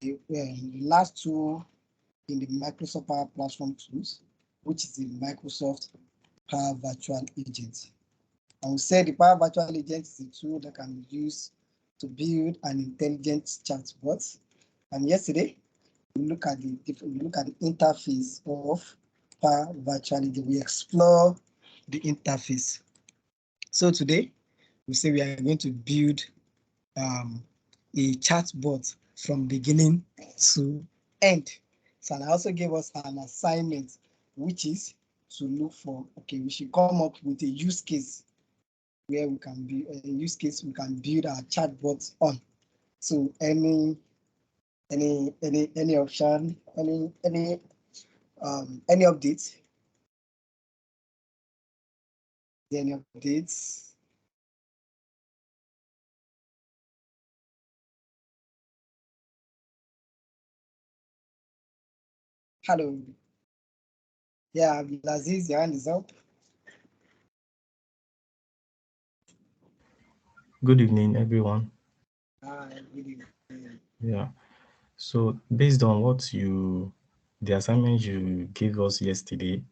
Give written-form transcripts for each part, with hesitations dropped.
last tool in the Microsoft Power Platform tools, which is the Microsoft Power Virtual Agent. I will say the Power Virtual Agent is a tool that can be used to build an intelligent chatbot. And yesterday, we look at the interface of Power Virtual Agent. We explore the interface. So today, we say we are going to build a chatbot from beginning to end. So I also gave us an assignment, which is to look for, okay, we should come up with a use case where we can be a use case we can build our chatbots on. So any option, any updates? Any updates? Hello. Yeah, Abdulaziz, your hand is up. Good evening, everyone. Hi, good evening. Yeah. So based on the assignment you gave us yesterday,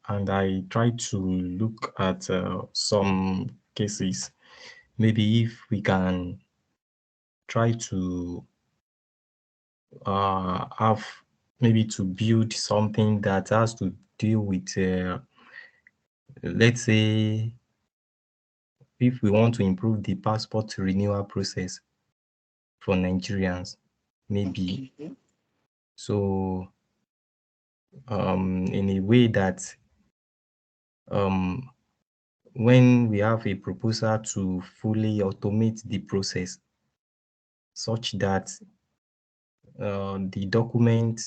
and I tried to look at some cases. Maybe if we can try to have maybe to build something that has to deal with, let's say, if we want to improve the passport renewal process for Nigerians, maybe. Okay. So, in a way that when we have a proposal to fully automate the process such that the document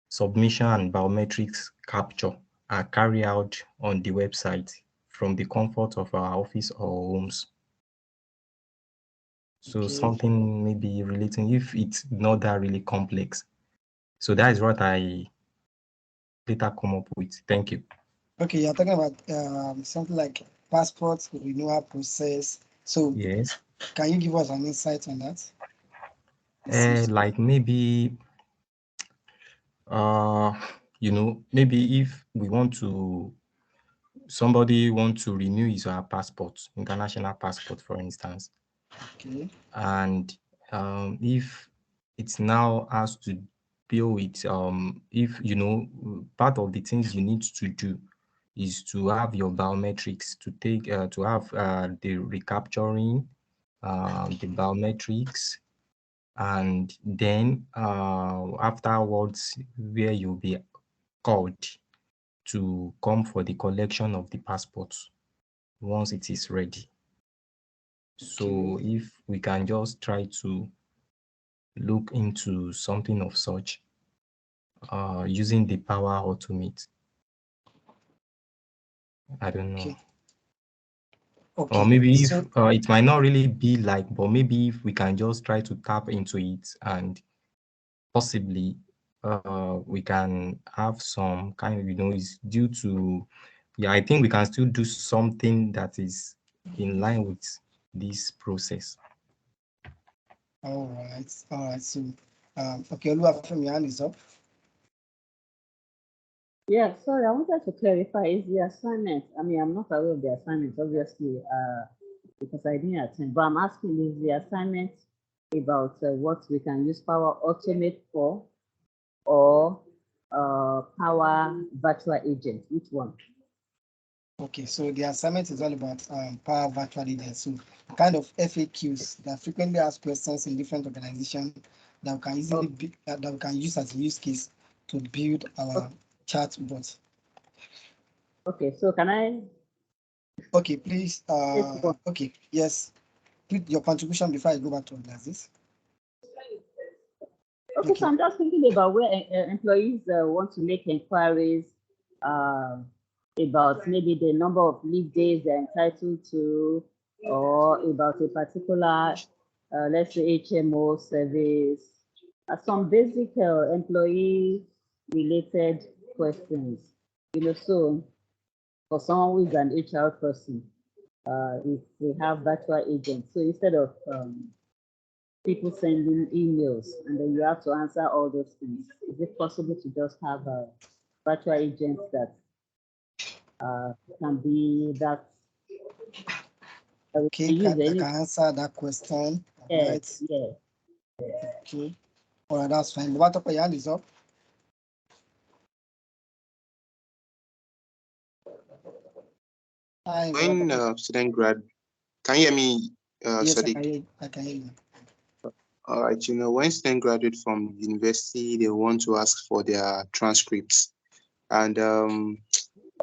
submission and biometrics capture are carried out on the website from the comfort of our office or homes. So Okay. something maybe relating, if it's not that really complex. So that is what I later come up with. Thank you. Okay, you're talking about something like passport renewal process. So Yes. can you give us an insight on that? Like maybe maybe if we want to somebody want to renew his passport, international passport, for instance, Okay. and if it's now has to deal with if part of the things you need to do is to have your biometrics to take to have the recapturing the biometrics, and then afterwards where you'll be called to come for the collection of the passport once it is ready. So Okay. if we can just try to look into something of such using the Power Automate. I don't know. Okay. Or Okay. maybe if So it might not really be like, but maybe if we can just try to tap into it and possibly we can have some kind of, is due to, yeah, I think we can still do something that is in line with this process. all right. All right. So okay, Oluwafemi, your hand is up. Yeah, sorry, I wanted to clarify, is the assignment, I mean, I'm not aware of the assignment, obviously, because I didn't attend, but I'm asking, is the assignment about what we can use Power Automate for, or Power Virtual Agent? Which one? Okay, so the assignment is all about Power Virtual Agent. So kind of FAQs that frequently ask questions in different organizations that we can easily that we can use as a use case to build our chat bot. Okay, so can I? Okay, please. Okay, yes. Put your contribution before I go back to this. Okay, so I'm just thinking about where employees want to make inquiries about maybe the number of leave days they're entitled to, or about a particular, let's say, HMO service, some basic employee-related questions. So for someone who is an HR person, if we have virtual agents, so instead of people sending emails, and then you have to answer all those things. Is it possible to just have a virtual agent that can be that Okay, use I any? can answer that question. All Yes, right. yes. Okay. All right, that's fine. What up, your hand is up? Hi, When student grad, can you hear me, yes, Sadiq? I can hear you. All right, when students graduate from university, they want to ask for their transcripts, and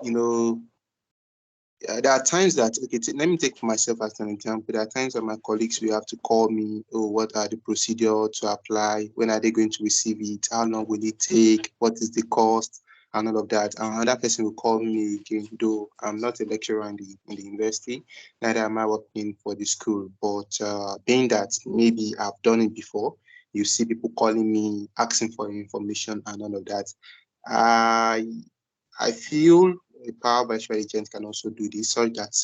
you know, there are times that let me take myself as an example. There are times that my colleagues will have to call me. Oh, what are the procedure to apply? When are they going to receive it? How long will it take? What is the cost? And all of that. And another person will call me again, though I'm not a lecturer in the university, neither am I working for the school. But being that maybe I've done it before, you see people calling me, asking for information and all of that. I feel a Power Virtual Agent can also do this, so that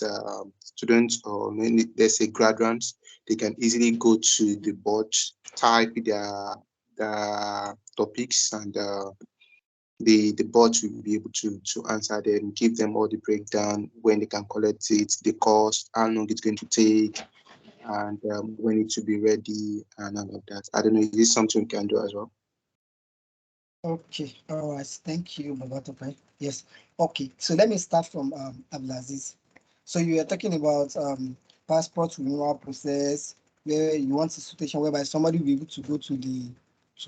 students or let's say graduates, they can easily go to the board, type their topics, and the bot will be able to answer them, give them all the breakdown, when they can collect it, the cost, how long it's going to take, and when it should be ready, and all of that. I don't know, is this something we can do as well? Okay, all right. Thank you, Babatope. Yes. Okay, so let me start from Abdulaziz. So you are talking about passport renewal process, where you want a situation whereby somebody will be able to go to the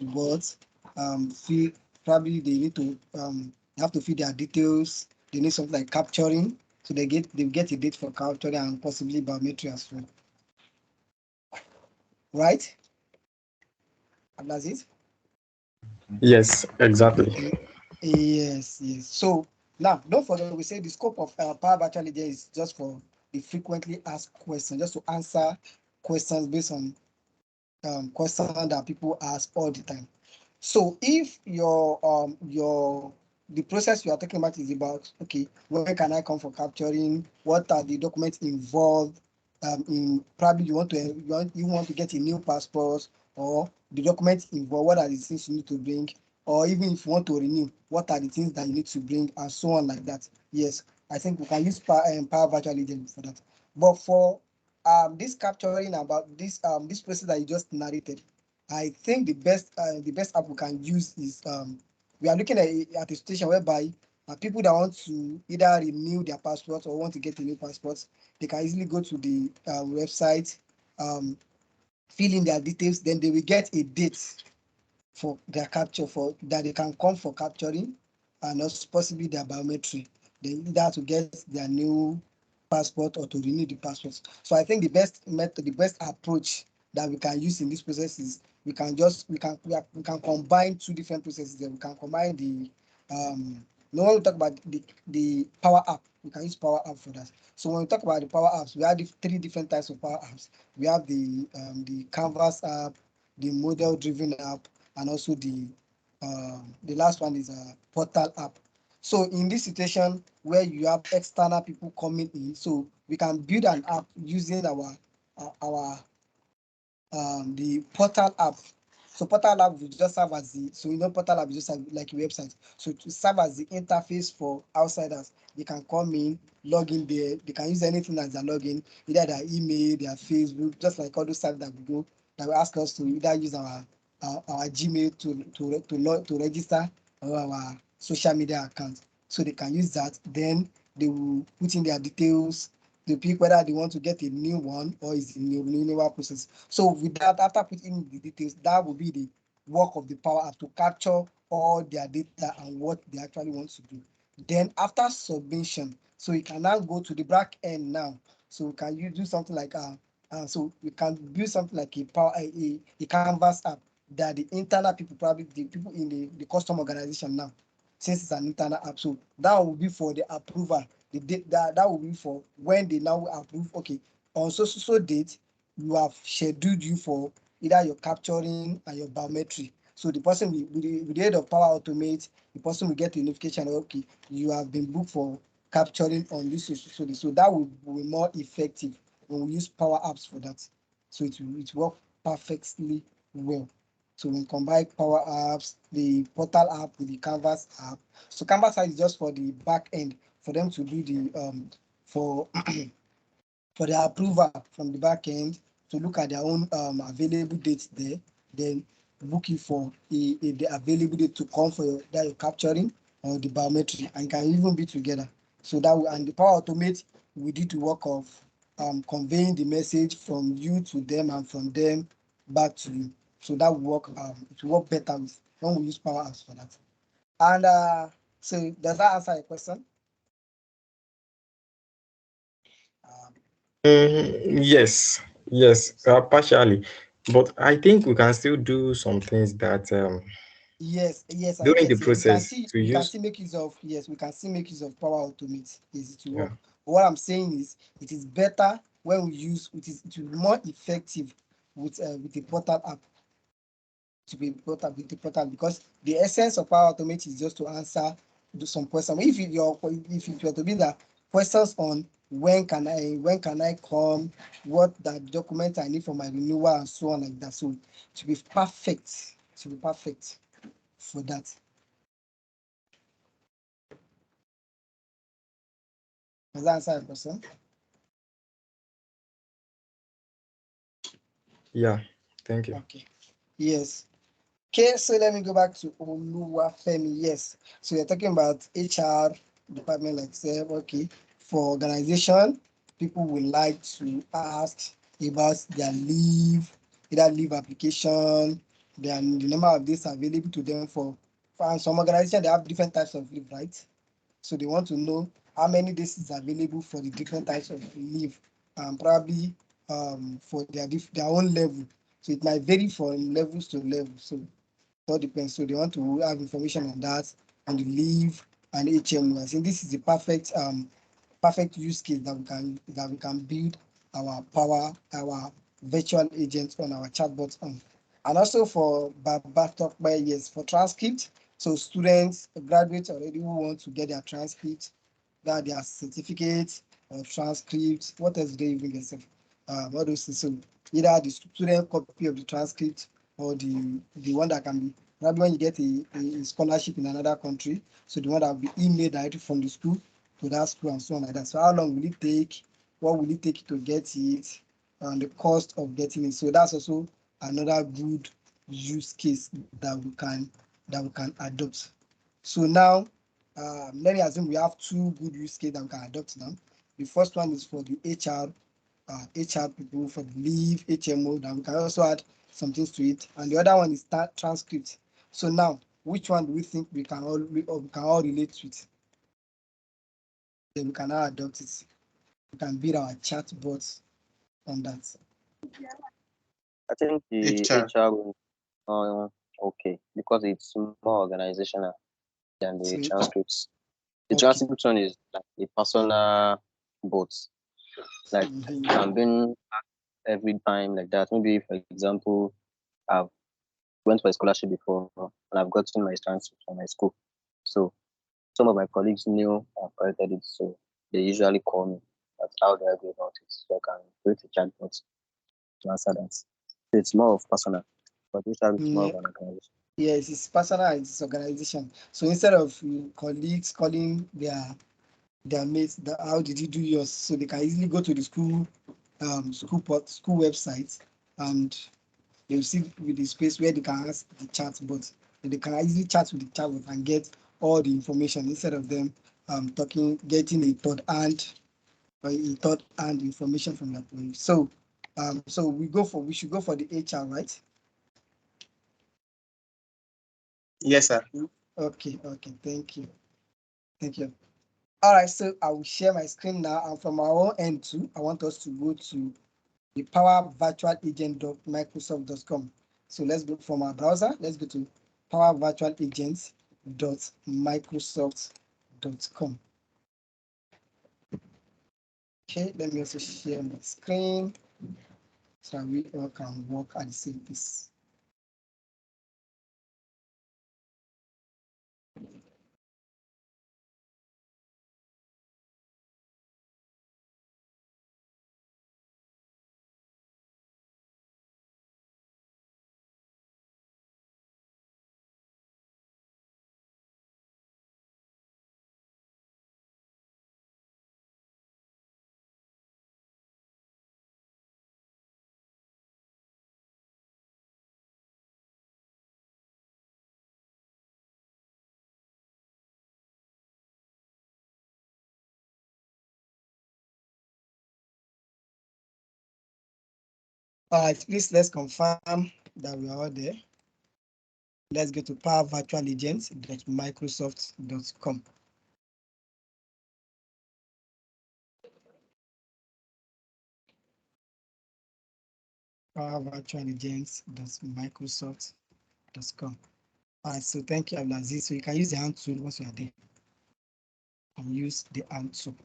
board, fill, probably they need to have to fill their details. They need something like capturing, so they get a date for capturing and possibly biometric as well. Right, Abdulaziz? Yes, exactly. Yes, yes. So now, don't forget, we say the scope of Power Virtual Agent is just for the frequently asked questions, just to answer questions based on questions that people ask all the time. So if your the process you are talking about is about, okay, when can I come for capturing? What are the documents involved? In probably you want to get a new passport, or the documents involved. What are the things you need to bring? Or even if you want to renew, what are the things that you need to bring, and so on like that. Yes, I think we can use Power Virtual Agent for that. But for this capturing about this process that you just narrated, I think the best app we can use is we are looking at a situation whereby people that want to either renew their passports or want to get a new passport, they can easily go to the website, um, fill in their details, then they will get a date for their capture, for that they can come for capturing, and also possibly their biometry. They either to get their new passport or to renew the passport. So I think the best method, the best approach that we can use in this process is we can combine two different processes. Then we can combine the no, when we talk about the power app, we can use power app for that. So when we talk about the power apps, we have three different types of power apps. We have the Canvas app, the model driven app, and also the last one is a portal app. So in this situation where you have external people coming in, so we can build an app using our the portal app. So portal app will just serve as portal app is just like a website. So to serve as the interface for outsiders, they can come in, log in there. They can use anything as their login, either their email, their Facebook, just like all those sites that we go that will ask us to either use our Gmail to register, or our social media account. So they can use that. Then they will put in their details, to pick whether they want to get a new one or is in the renewal process. So with that, after putting in the details, that will be the work of the power app to capture all their data and what they actually want to do. Then after submission, so you can now go to the back end now. So we can do something like so we can build something like a Canvas app that the internal people, probably the people in the custom organization now, since it's an internal app. So that will be for the approval. The date that will be for when they now approve. Okay, on so date, you have scheduled you for either your capturing and your biometry. So the person with the aid of Power Automate, the person will get a notification. Okay, you have been booked for capturing on this. So that will be more effective when we use Power Apps for that. So it will work perfectly well. So we combine Power Apps, the Portal app with the Canvas app. So Canvas app is just for the back end for them to do the for for the approval from the back end to look at their own available dates there, then looking for the available date to come for that you're capturing or the biometric, and can even be together. So that and the Power Automate we did the work of conveying the message from you to them and from them back to you. So that will work. It will work better with when we use Power Apps for that. And so does that answer your question? Um, Yes, yes, partially. But I think we can still do some things that Yes, yes, I during the get it. process to We can use. still make use of, yes, we can still make use of Power Automate. Easy to Yeah. work. But what I'm saying is it is better when we use it will be more effective with the portal app to be brought up with the portal, because the essence of Power Automate is just to answer do some questions. If it were to be the questions on when can I come, what the document I need for my renewal and so on like that. So to be perfect, for that. Does that answer your question? Yeah. Thank you. Okay. Yes. Okay, so let me go back to Oluwafemi. Yes. So you're talking about HR department, like say, okay, for organization, people would like to ask about their leave, either leave application, the number of days available to them for some organization, they have different types of leave, right? So they want to know how many days is available for the different types of leave, and probably for their own level. So it might vary from levels to level. So it all depends. So they want to have information on that, on the leave and HMO. I think this is the perfect use case that we can build our virtual agents on our chatbot on. And also for Talk by, yes, for transcript. So students, graduates already who want to get their transcript, that their certificate or transcript, what else do they even get? All those things. So either the student copy of the transcript or the one that can be, probably when you get a scholarship in another country, so the one that will be emailed directly from the school to that school and so on like that. So how long will it take? What will it take to get it? And the cost of getting it. So that's also another good use case that we can adopt. So now, let me assume we have two good use cases that we can adopt now. The first one is for the HR people for the leave, HMO, that we can also add some things to it. And the other one is transcript. So now, which one do we think we can all relate with? Then we can now adopt it. We can build our chat bots on that. I think the HR. HR will okay because it's more organizational than So the transcripts. The okay. transcript one is like a personal bot, like I'm being asked every time like that. Maybe for example, I've went for a scholarship before and I've gotten my transcript from my school. So some of my colleagues knew I've collected it, so they usually call me. That's how do I go about it. So I can create a chatbot to answer that. So it's more of personal, but usually it's more Yeah. of an organization. Yes, it's personal and it's organization. So instead of colleagues calling their mates, how did you do yours? So they can easily go to the school website, and they'll see with the space where they can ask the chat bot. They can easily chat with the chat bot and get all the information instead of them getting a third hand information from that point. So so we should go for the HR, right? Yes, sir. Okay, thank you. Thank you. All right, so I will share my screen now, and from our own end too, I want us to go to the powervirtualagent.microsoft.com. So let's go from our browser, let's go to powervirtualagent.microsoft.com. Okay, let me also share my screen so we all can work at the same pace. All right, please let's confirm that we are all there. Let's go to powervirtualagent.microsoft.com. powervirtualagent.microsoft.com. All right, so thank you, Abdulaziz. So you can use the hand tool once you are there. And use the hand tool.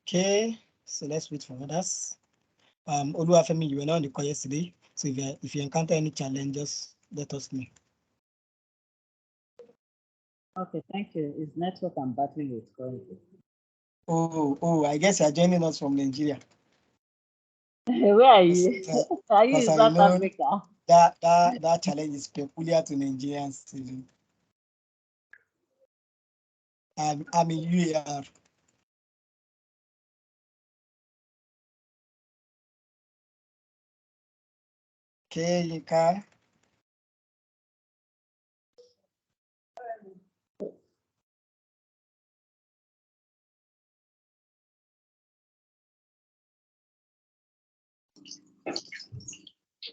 Okay, so let's wait for others. Oluwafemi, you were not on the call yesterday, so if you encounter any challenges, let us know. Okay, thank you. It's network I'm battling with currently. Oh, I guess you are joining us from Nigeria. Where are you? Are you in South Africa? That challenge is peculiar to Nigerians. I'm in UAR. Okay, Yika.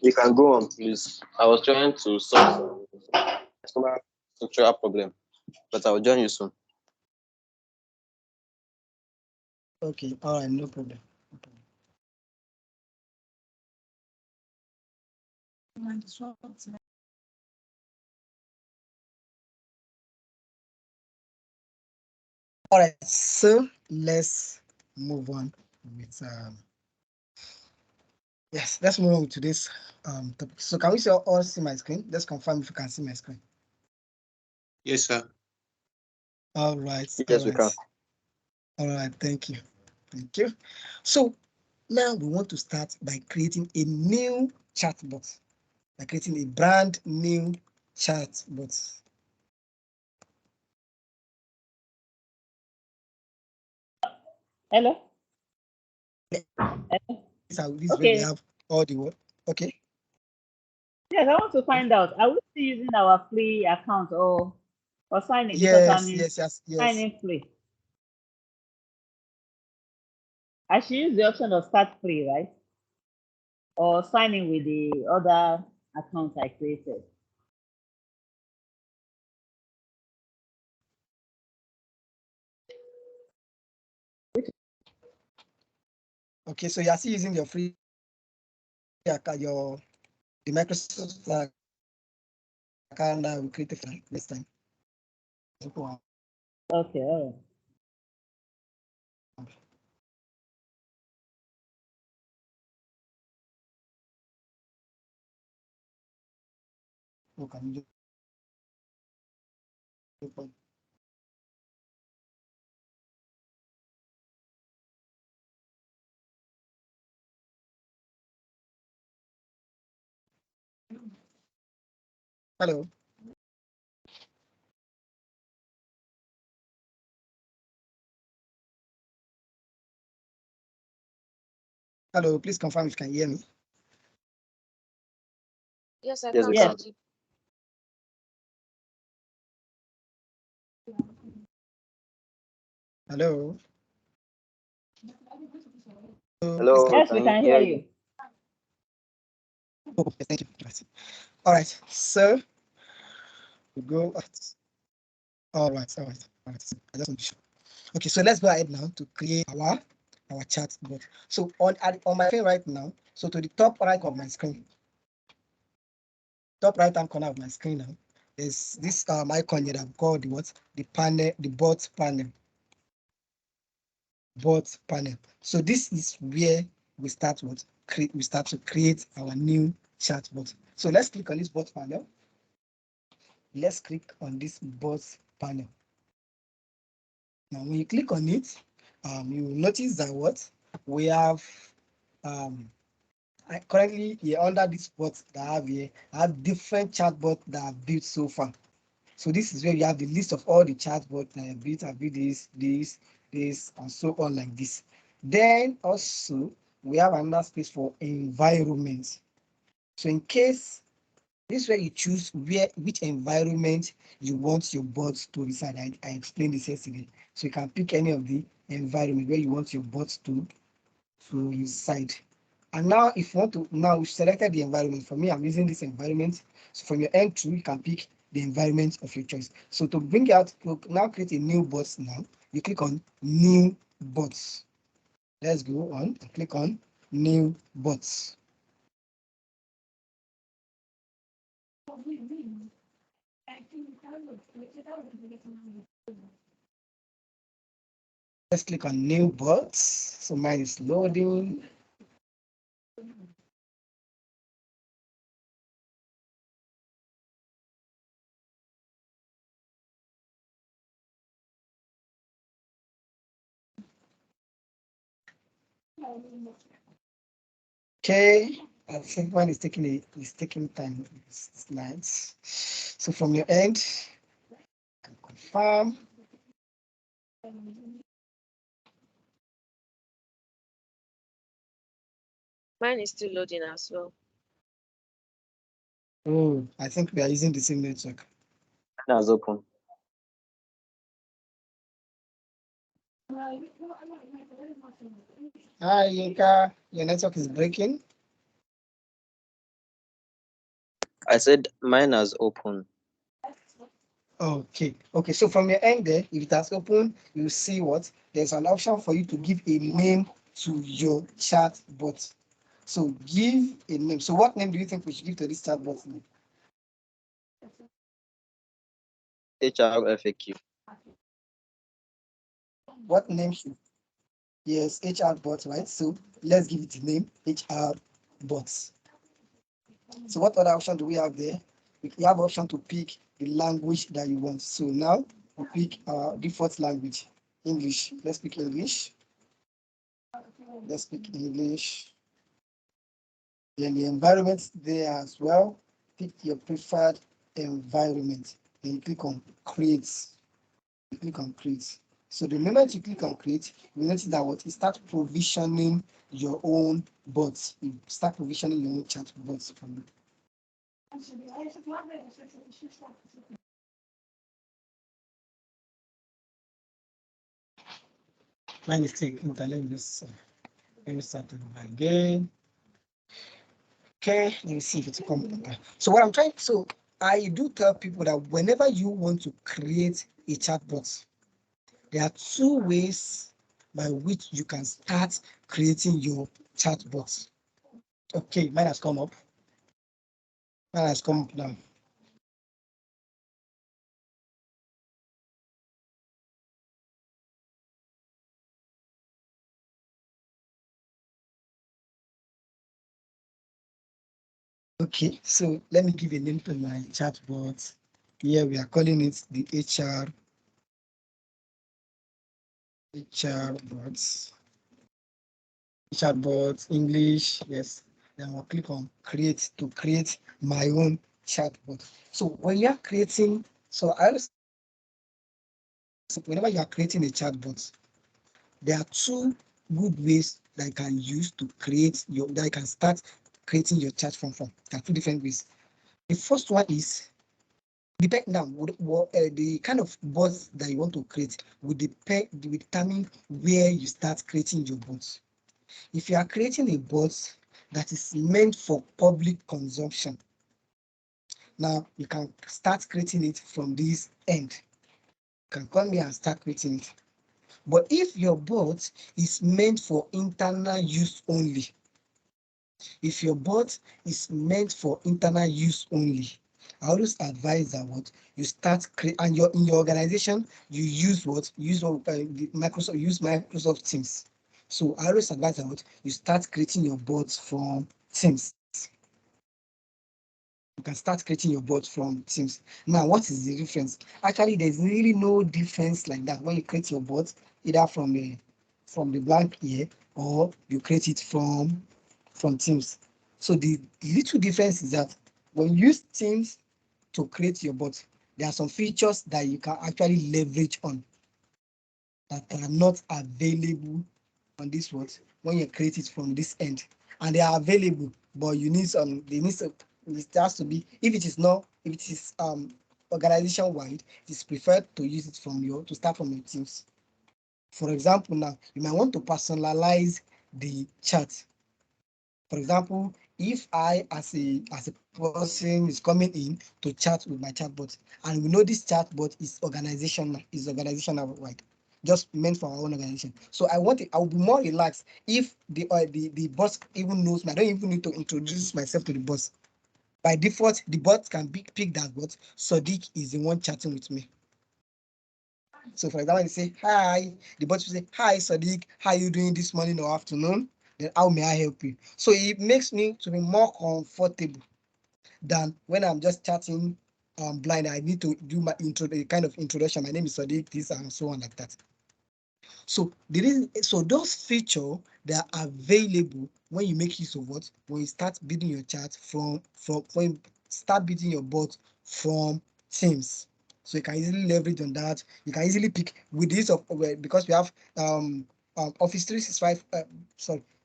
You can go on, please. I was trying to solve customer structural problem, but I will join you soon. Okay, all right, no problem. All right, so let's move on with yes, let's move on with today's topic. So can we all see my screen? Let's confirm if you can see my screen. Yes, sir. All right. Yes, we can. All right, thank you. Thank you. So now we want to start by creating a new chatbot, by creating a brand new chatbot. Hello? This is Okay. where we have all the work. Okay. Yes, I want to find out. Are we still using our free account or signing? Yes, because yes. signing free. I should use the option of start free, right? Or signing with the other accounts I created. Okay, so you're still using your free account, the Microsoft account that we created for this time. Okay, all right. Okay. Hello. Hello, please confirm if you can hear me. Yes, I Yes, can. we can. Hello. Hello. Yes, we can hear you. Oh, yes, thank you. All right, so we go. All right. I just want to be sure. Okay, so let's go ahead now to create our chat bot. So on my screen right now, so to the top right of my screen, top right hand corner of my screen now, there's this icon here that I've called the panel, the bot panel. Bot panel. So this is where we start to create our new chat bot. So let's click on this bot panel. Let's click on this bot panel. Now, when you click on it, you will notice that what we have currently here under this bot that I have here, I have different chatbots that I've built so far. So this is where you have the list of all the chatbots that I built. I built this, and so on like this. Then also we have another space for environment. So in case this is where you choose which environment you want your bots to reside. I explained this yesterday. So you can pick any of the environment where you want your bots to reside. And now if you want to, now we've selected the environment. For me, I'm using this environment. So from your end too, you can pick the environment of your choice. So to bring out, to now create a new bot now, you click on new bots. Let's go on and click on new bots. Let's click on new bots. So mine is loading. Okay, I think one is taking time. It's nice. So from your end, confirm. Mine is still loading as well. Oh, I think we are using the same network. That's open. Hi, Yinka. Your network is breaking. I said mine has open. Okay. So from your end there, if it has opened, you see what? There's an option for you to give a name to your chat bot. So give a name. So what name do you think we should give to this chat bot? HR FAQ. What name should? Yes, HR bot, right? So let's give it a name, HR bots. So what other option do we have there? We have option to pick the language that you want. So now we pick our default language, English. Let's pick English. Let's pick English. Then the environment there as well. Pick your preferred environment. Then you click on create. You click on create. So the moment you click on create, you notice that what? You start provisioning your own bots. You start provisioning your own chat bots from it. My mistake. Let me start again. Okay, let me see if it's come. So what I'm trying, so I do tell people that whenever you want to create a chatbot, there are two ways by which you can start creating your chatbot. Okay, mine has come up. Mine has come up now. Okay, so let me give a name to my chatbot. Here we are calling it the HR bots. Chatbot English, yes. Then I'll click on create to create my own chatbot. So when you're creating, so I always, whenever you are creating a chatbot, there are two good ways that you can use to create your, that you can start creating your chat from. There are two different ways. The first one is depend now the kind of bot that you want to create will determine where you start creating your bots. If you are creating a bot that is meant for public consumption, now you can start creating it from this end. You can come here and start creating it. But if your bot is meant for internal use only, if your bot is meant for internal use only, I always advise that what you start create, and in your organization you use what Microsoft Teams. So I always advise that what you start creating your bots from Teams. You can start creating your bot from Teams. Now, what is the difference? Actually, there's really no difference like that when you create your bot either from the blank here or you create it from Teams. So the little difference is that when you use Teams to create your bot, there are some features that you can actually leverage on that are not available on this when you create it from this end, and they are available, but you need some. They need some. It has to be, if it is not, if it is organization wide, it is preferred to use it from your, to start from your teams. For example, now you might want to personalize the chat. For example, if I as a person is coming in to chat with my chatbot, and we know this chatbot is organizational wide, just meant for our own organization. So I want it, I will be more relaxed if the boss even knows me. I don't even need to introduce myself to the boss. By default, the bot can pick that bot. Sadiq is the one chatting with me. So for example, you say hi, the bot will say, hi Sadiq, how are you doing this morning or afternoon? Then how may I help you? So it makes me to be more comfortable than when I'm just chatting blind. I need to do my intro, the kind of introduction. My name is Sadiq, this and so on like that. So those features, they are available when you make use of what? When you start building your chat from when you start building your bot from Teams. So you can easily leverage on that. You can easily pick with this of because we have Office 365.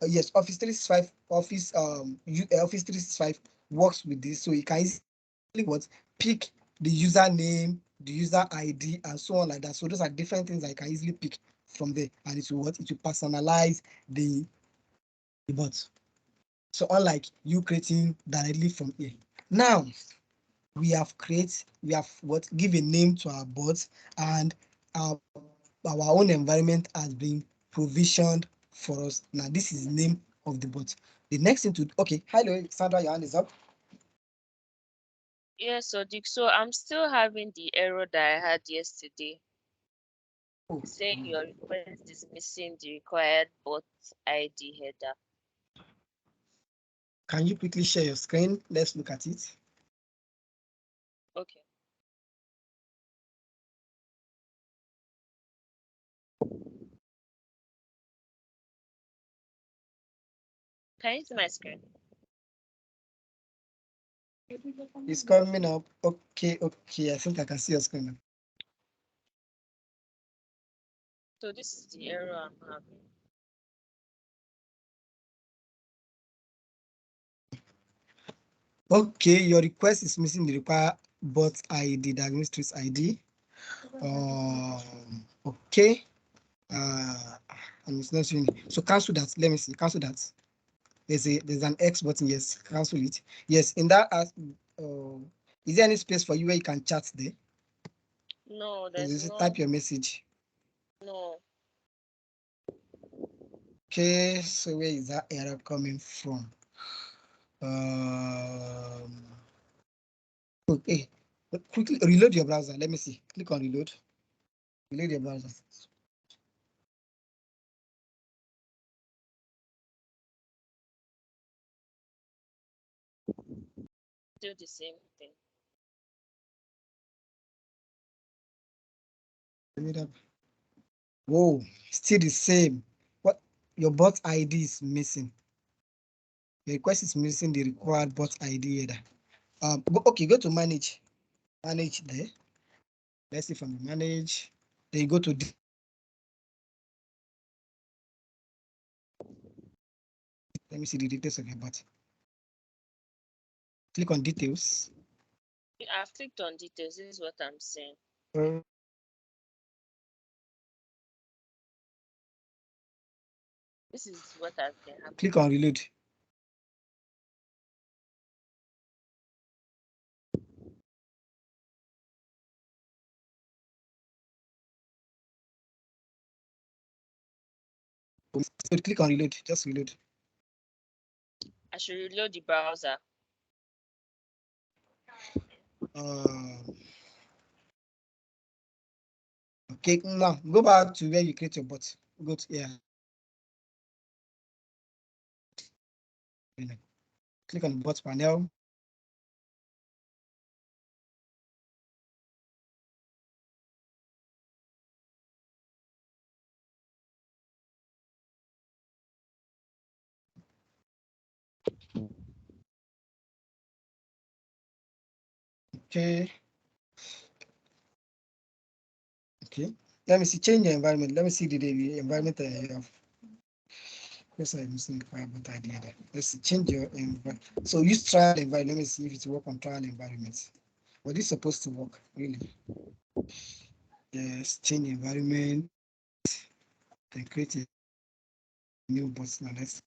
Yes, Office 365 Office 365 works with this. So you can easily what, pick the username, the user ID, and so on like that. So those are different things I can easily pick from there, and it will what, it will personalize the bot. So unlike you creating directly from here. Now we have what, give a name to our bot, and our own environment has been provisioned for us. Now this is the name of the bot. The next thing to, okay, hello Sandra, your hand is up. Yes, so Dick, so I'm still having the error that I had yesterday, Oh, saying your request is missing the required bot ID header. can you quickly share your screen? Let's look at it. Okay. Can you see my screen? It's coming up. Okay, I think I can see your screen now. So this is the error I'm having. Okay, your request is missing the required bot ID, the administrator's ID. Okay. And it's not showing. So cancel that. Let me see. Cancel that. There's an X button. Yes, cancel it. Yes, in that is there any space for you where you can chat there? No, Or there's you no. type your message? No. Okay, so where is that error coming from? Okay, quickly reload your browser. Let me see. Click on reload. Reload your browser. Do the same thing. Whoa, still the same. What, your bot ID is missing. Your request is missing the required bot ID header. Okay, go to manage. Manage there. Let's see from the manage. Then you go to let me see the details of your bot. Click on details. I've clicked on details. This is what I'm saying. Uh, This is what I've been having. Click on reload. So click on reload. Just reload. I should reload the browser. Okay, now go back to where you create your bot. Go to click on the bot panel. Okay. Okay. Let me see. Change your environment. Let me see the environment that you have. Yes, I'm using the firebot idea there. Let's change your environment. So use trial environment. Let me see if it work on trial environments. But it's supposed to work, really. Yes, change environment. Then create a new bot. Now let's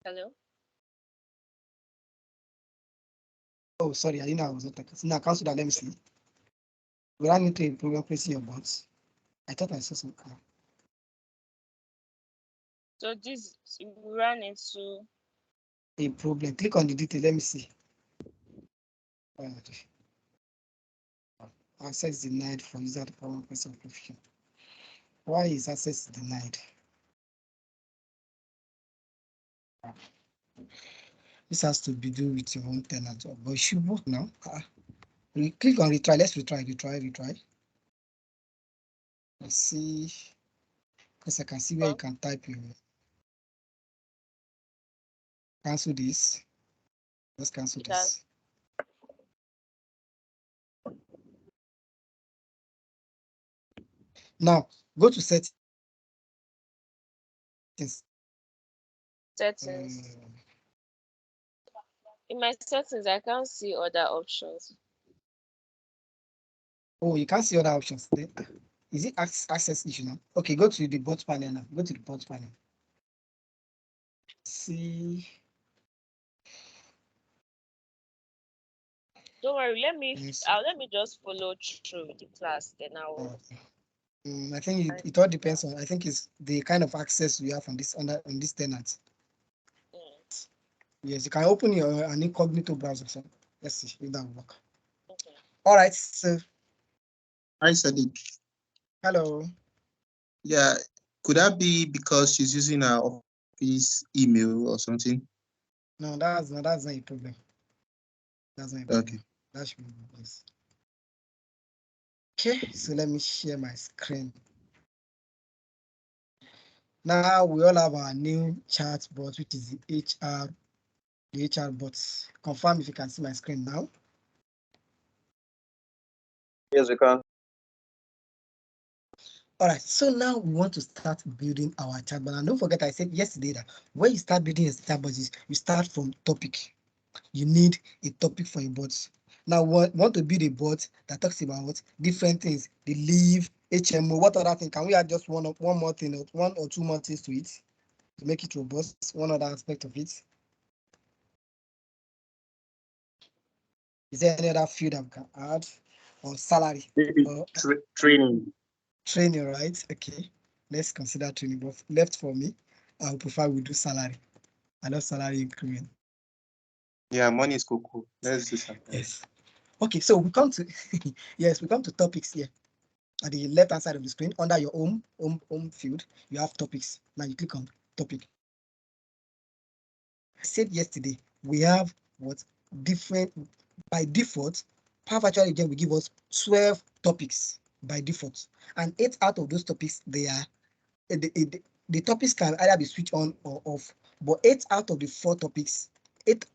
Hello? oh sorry, I didn't know I was not talking. Now cancel that. Let me see. We ran into a problem placing your bots. I thought I saw some So this we ran into a problem. Click on the detail. Let me see. Access denied for user to power person application. Why is access denied? This has to be do with your own tenant, but it should work now. We click on retry. Let's retry. Let's see, because I can see where you can type your cancel this. Let's cancel this. Now go to settings. settings. In my settings, I can't see other options. Oh, you can't see other options. Is it access issue now? Okay, go to the bot panel now. Go to the bot panel. See. Don't worry, let me just follow through the class, then I will. I think it all depends on. I think it's the kind of access you have on this tenant. Yes, you can open an incognito browser. So let's see if that will work. Okay. All right. So, Hi, Sadiq. hello. Yeah, could that be because she's using her office email or something? No, that's not a problem. That's not a problem. Okay. That should be nice. Okay, so let me share my screen. Now we all have our new chat bot, which is the HR bot. Confirm if you can see my screen now. Yes, we can. All right, so now we want to start building our chat bot. And don't forget, I said yesterday that when you start building a chat bot, you start from topic. You need a topic for your bots. Now, we want to build a bot that talks about different things, the leave, HMO, what other thing? Can we add just one more thing, one or two more things to it to make it robust? One other aspect of it. Is there any other field that we can add? Or salary? Maybe training. Training, right? Okay. Let's consider training. But left for me, I would prefer we do salary. I love salary increment. Yeah, money is cool. Let's do something. Yes. Okay, so we come to yes, we come to topics here. At the left hand side of the screen, under your home field, you have topics. Now you click on topic. I said yesterday, we have what different by default. Power Virtual Agent will give us 12 topics by default, and 8 out of those topics they are the topics can either be switched on or off. But 8 out of the 4 topics, 8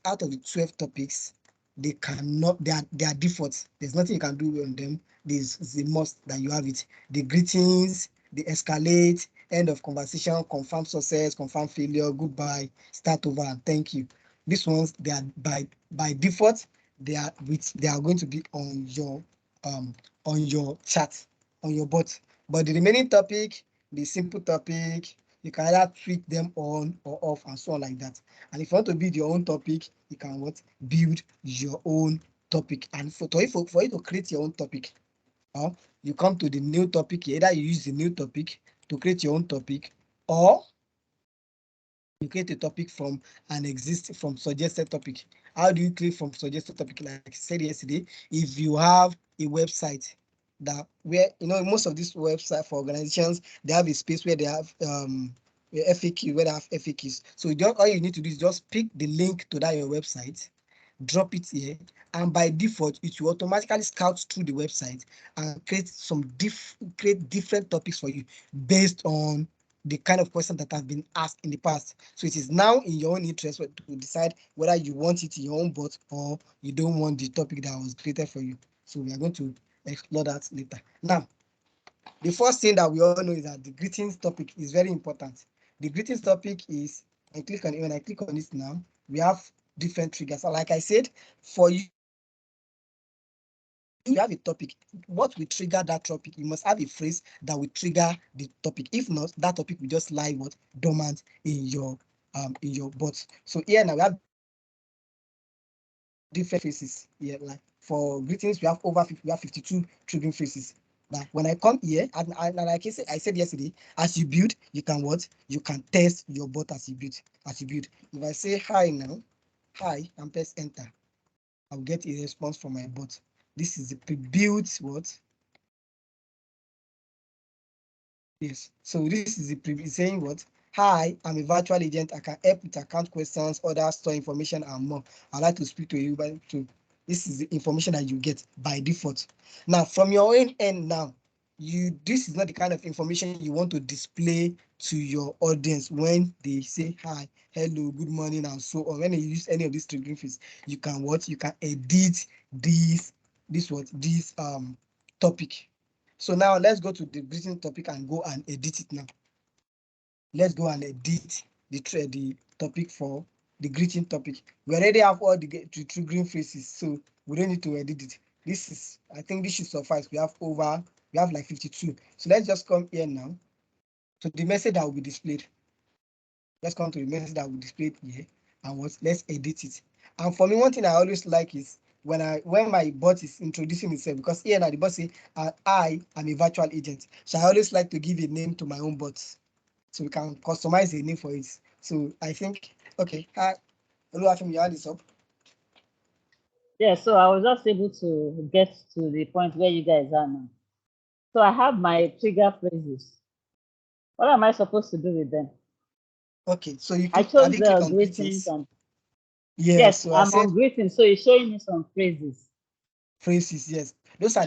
out of the 12 topics, they cannot. They are default. There's nothing you can do on them. This is a must that you have it. The greetings, the escalate, end of conversation, confirm success, confirm failure, goodbye, start over, and thank you. These ones they are by default. They are going to be on your chat, on your bot. But the remaining topic, the simple topic, you can either tweak them on or off and so on like that. And if you want to build your own topic, you can build your own topic. And for you to create your own topic, you come to the new topic. Either you use the new topic to create your own topic, or You create a topic from from suggested topic. How do you create from suggested topic? Like I said yesterday, if you have a website that where most of these websites for organizations, they have a space where they have FAQ, where they have FAQs. So all you need to do is just pick the link to that your website, drop it here, and by default it will automatically scout through the website and create different topics for you based on the kind of question that have been asked in the past. So it is now in your own interest to decide whether you want it in your own bot or you don't want the topic that was created for you. So we are going to explore that later. Now, the first thing that we all know is that the greetings topic is very important. The greetings topic is, when I click on this now, we have different triggers. So like I said, for you have a topic, what will trigger that topic? You must have a phrase that will trigger the topic. If not, that topic will just lie dormant in your bot. So here now we have different phrases here. Like for greetings, we have 52 triggering phrases. Now, when I come here, and like I said yesterday, as you build, you can test your bot as you build. If I say hi now, hi, and press enter, I'll get a response from my bot. This is the pre-built what? Yes. So this is the previous saying what? Hi, I'm a virtual agent. I can help with account questions, order, store information, and more. I'd like to speak to you this is the information that you get by default. Now, from your own end now, this is not the kind of information you want to display to your audience when they say hi, hello, good morning, and so on. When you use any of these triggering phrases, you can edit this topic. So now let's go to the greeting topic and go and edit it now. Let's go and edit the topic for the greeting topic. We already have all the triggering phrases, so we don't need to edit it. I think this should suffice. We have like 52. So let's just come here now to the message that will be displayed. Let's come to the message that will be displayed here, and let's edit it. And for me, one thing I always like is when my bot is introducing itself, because here now the bot say I am a virtual agent. So I always like to give a name to my own bot, so we can customize a name for it. So I think, okay, hi, hello, Afim, you had this up. Yeah, so I was just able to get to the point where you guys are now. So I have my trigger phrases. What am I supposed to do with them? Okay, so I chose the greetings and yes, so I'm on greetings, so it's showing me some phrases. Phrases, yes. Those are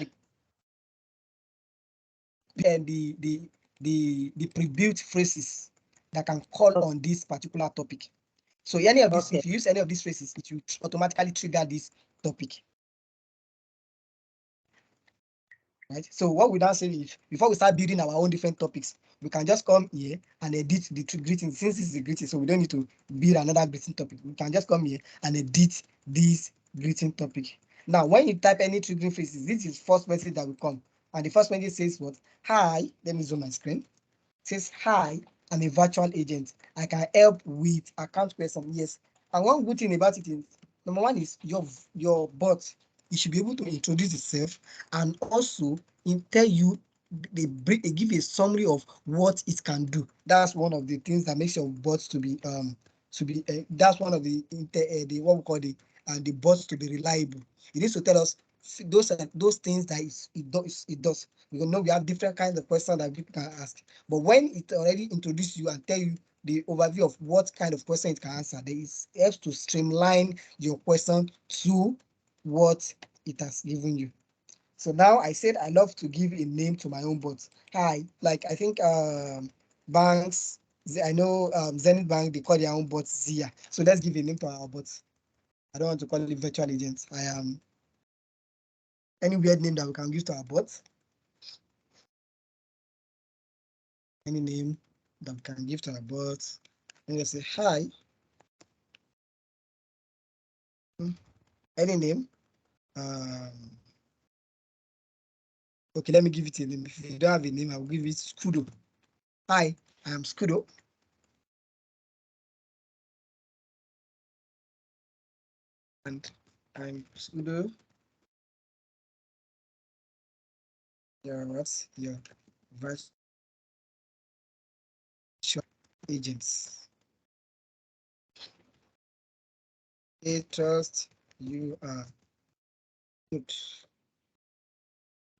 the pre-built phrases that can call on this particular topic. So any of this, if you use any of these phrases, it will automatically trigger this topic. Right. So what we now say is, before we start building our own different topics, we can just come here and edit the greeting. Since this is a greeting, so we don't need to build another greeting topic. We can just come here and edit this greeting topic. Now, when you type any triggering phrases, this is first message that will come. And the first message says what? Hi, let me zoom my screen. It says, hi, I'm a virtual agent. I can help with account question. Yes. And one good thing about it is, number one is your bot, it should be able to introduce itself and also tell you, they give a summary of what it can do. That's one of the things that makes your bots to be that's one of the what we call the bots to be reliable. It needs to tell us those things that it does. We know we have different kinds of questions that people can ask, but when it already introduces you and tell you the overview of what kind of question it can answer, it helps to streamline your question to what it has given you. So now I said I love to give a name to my own bot. Hi, like I think banks, I know Zenith Bank, they call their own bot Zia. So let's give a name to our bot. I don't want to call it virtual agent. I am any weird name that we can give to our bot. Any name that we can give to our bot. And we say hi. Any name. Okay, let me give it a name. If you don't have a name, I will give it Scudo. Hi, I am Scudo. And I'm Scudo. Your virtual agents. I trust you are good.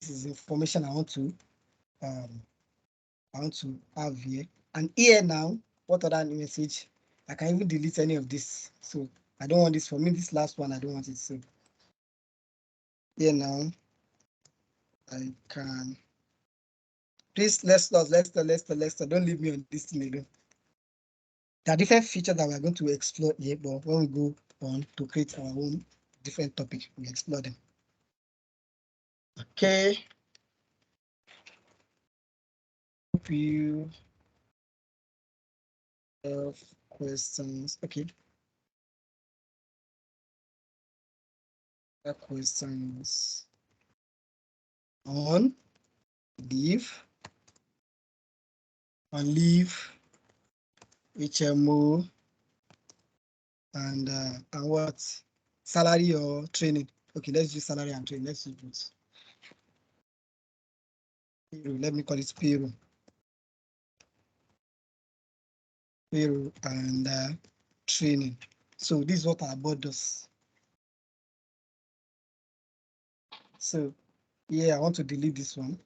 This is information I want to have here. And here now, what other message? I can even delete any of this. So I don't want this. For me, this last one, I don't want it. So here now, I can. Please, let's stop. Don't leave me on this thing alone. There are different features that we're going to explore here, but when we go on to create our own different topic, we explore them. Okay. Hope you have questions. Okay. Questions on leave, HMO, and what? Salary or training? Okay, let's do salary and training. Let's do both. Payroll, let me call it payroll. Payroll and training. So this is what our board does. So yeah, I want to delete this one.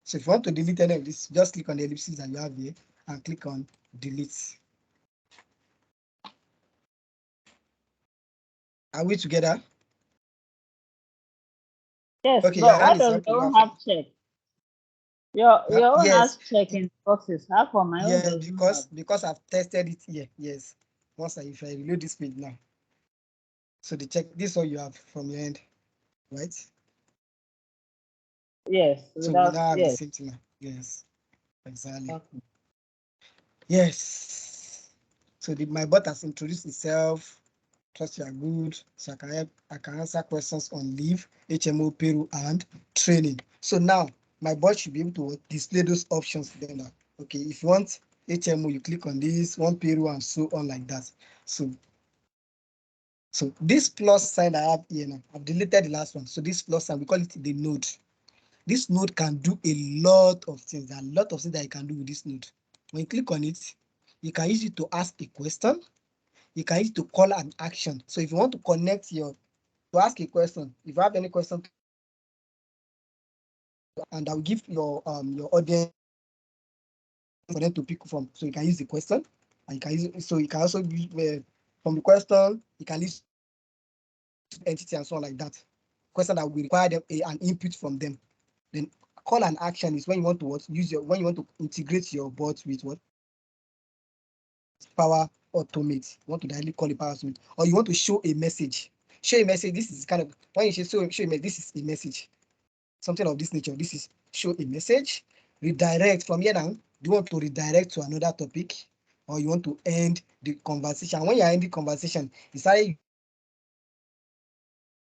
So if you want to delete any of this, just click on the ellipses that you have here and click on delete. Are we together? Yes, Okay, but why hand is does up. your own have check? Your own yes. has check in boxes. How come my own doesn't because I've tested it here. Yes. If I reload this page now. So the check, this is all you have from your end, right? Yes. So we now have the same thing now. Yes. Exactly. Okay. Yes. So my bot has introduced itself. Trust you are good. So I can answer questions on leave, HMO, payroll, and training. So now my bot should be able to display those options then now. Okay, if you want HMO, you click on this, one payroll, and so on like that. So this plus sign I have here now, I've deleted the last one. So this plus sign, we call it the node. This node can do a lot of things. There are a lot of things that you can do with this node. When you click on it, you can use it to ask a question. You can use it to call an action. So if you want to connect to ask a question, if you have any question, and I'll give your audience for them to pick from. So you can use the question, and you can use it. So you can also use from the question, you can use entity and so on like that. Question that will require them an input from them. Then call an action is when you want to when you want to integrate your bot with what? Power Automate. You want to directly call it Power Automate, or you want to show a message. Show a message. This is kind of when you show a message. This is a message. Something of this nature. This is show a message. Redirect from here now. Do you want to redirect to another topic, or you want to end the conversation? When you are ending the conversation, it's either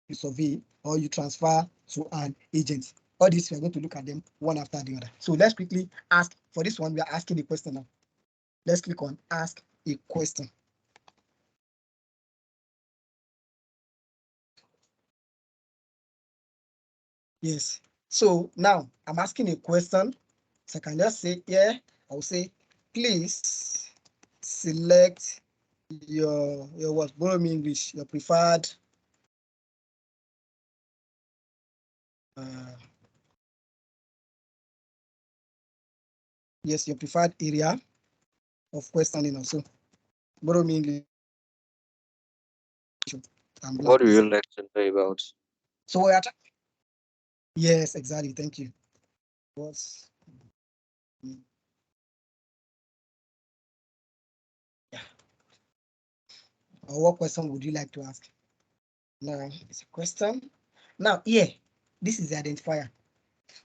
you survey or you transfer to an agent. All this, we are going to look at them one after the other. So let's quickly ask. For this one, we are asking a question now. Let's click on ask a question. Yes. So now I'm asking a question. So I can just say, yeah, I'll say, please select your what? Borrow me English, your preferred yes, your preferred area of questioning also. Borrow me English. What do you like to know about? So we are yes, exactly. Thank you. What's yeah. Or what question would you like to ask? Now it's a question. Now here, this is the identifier.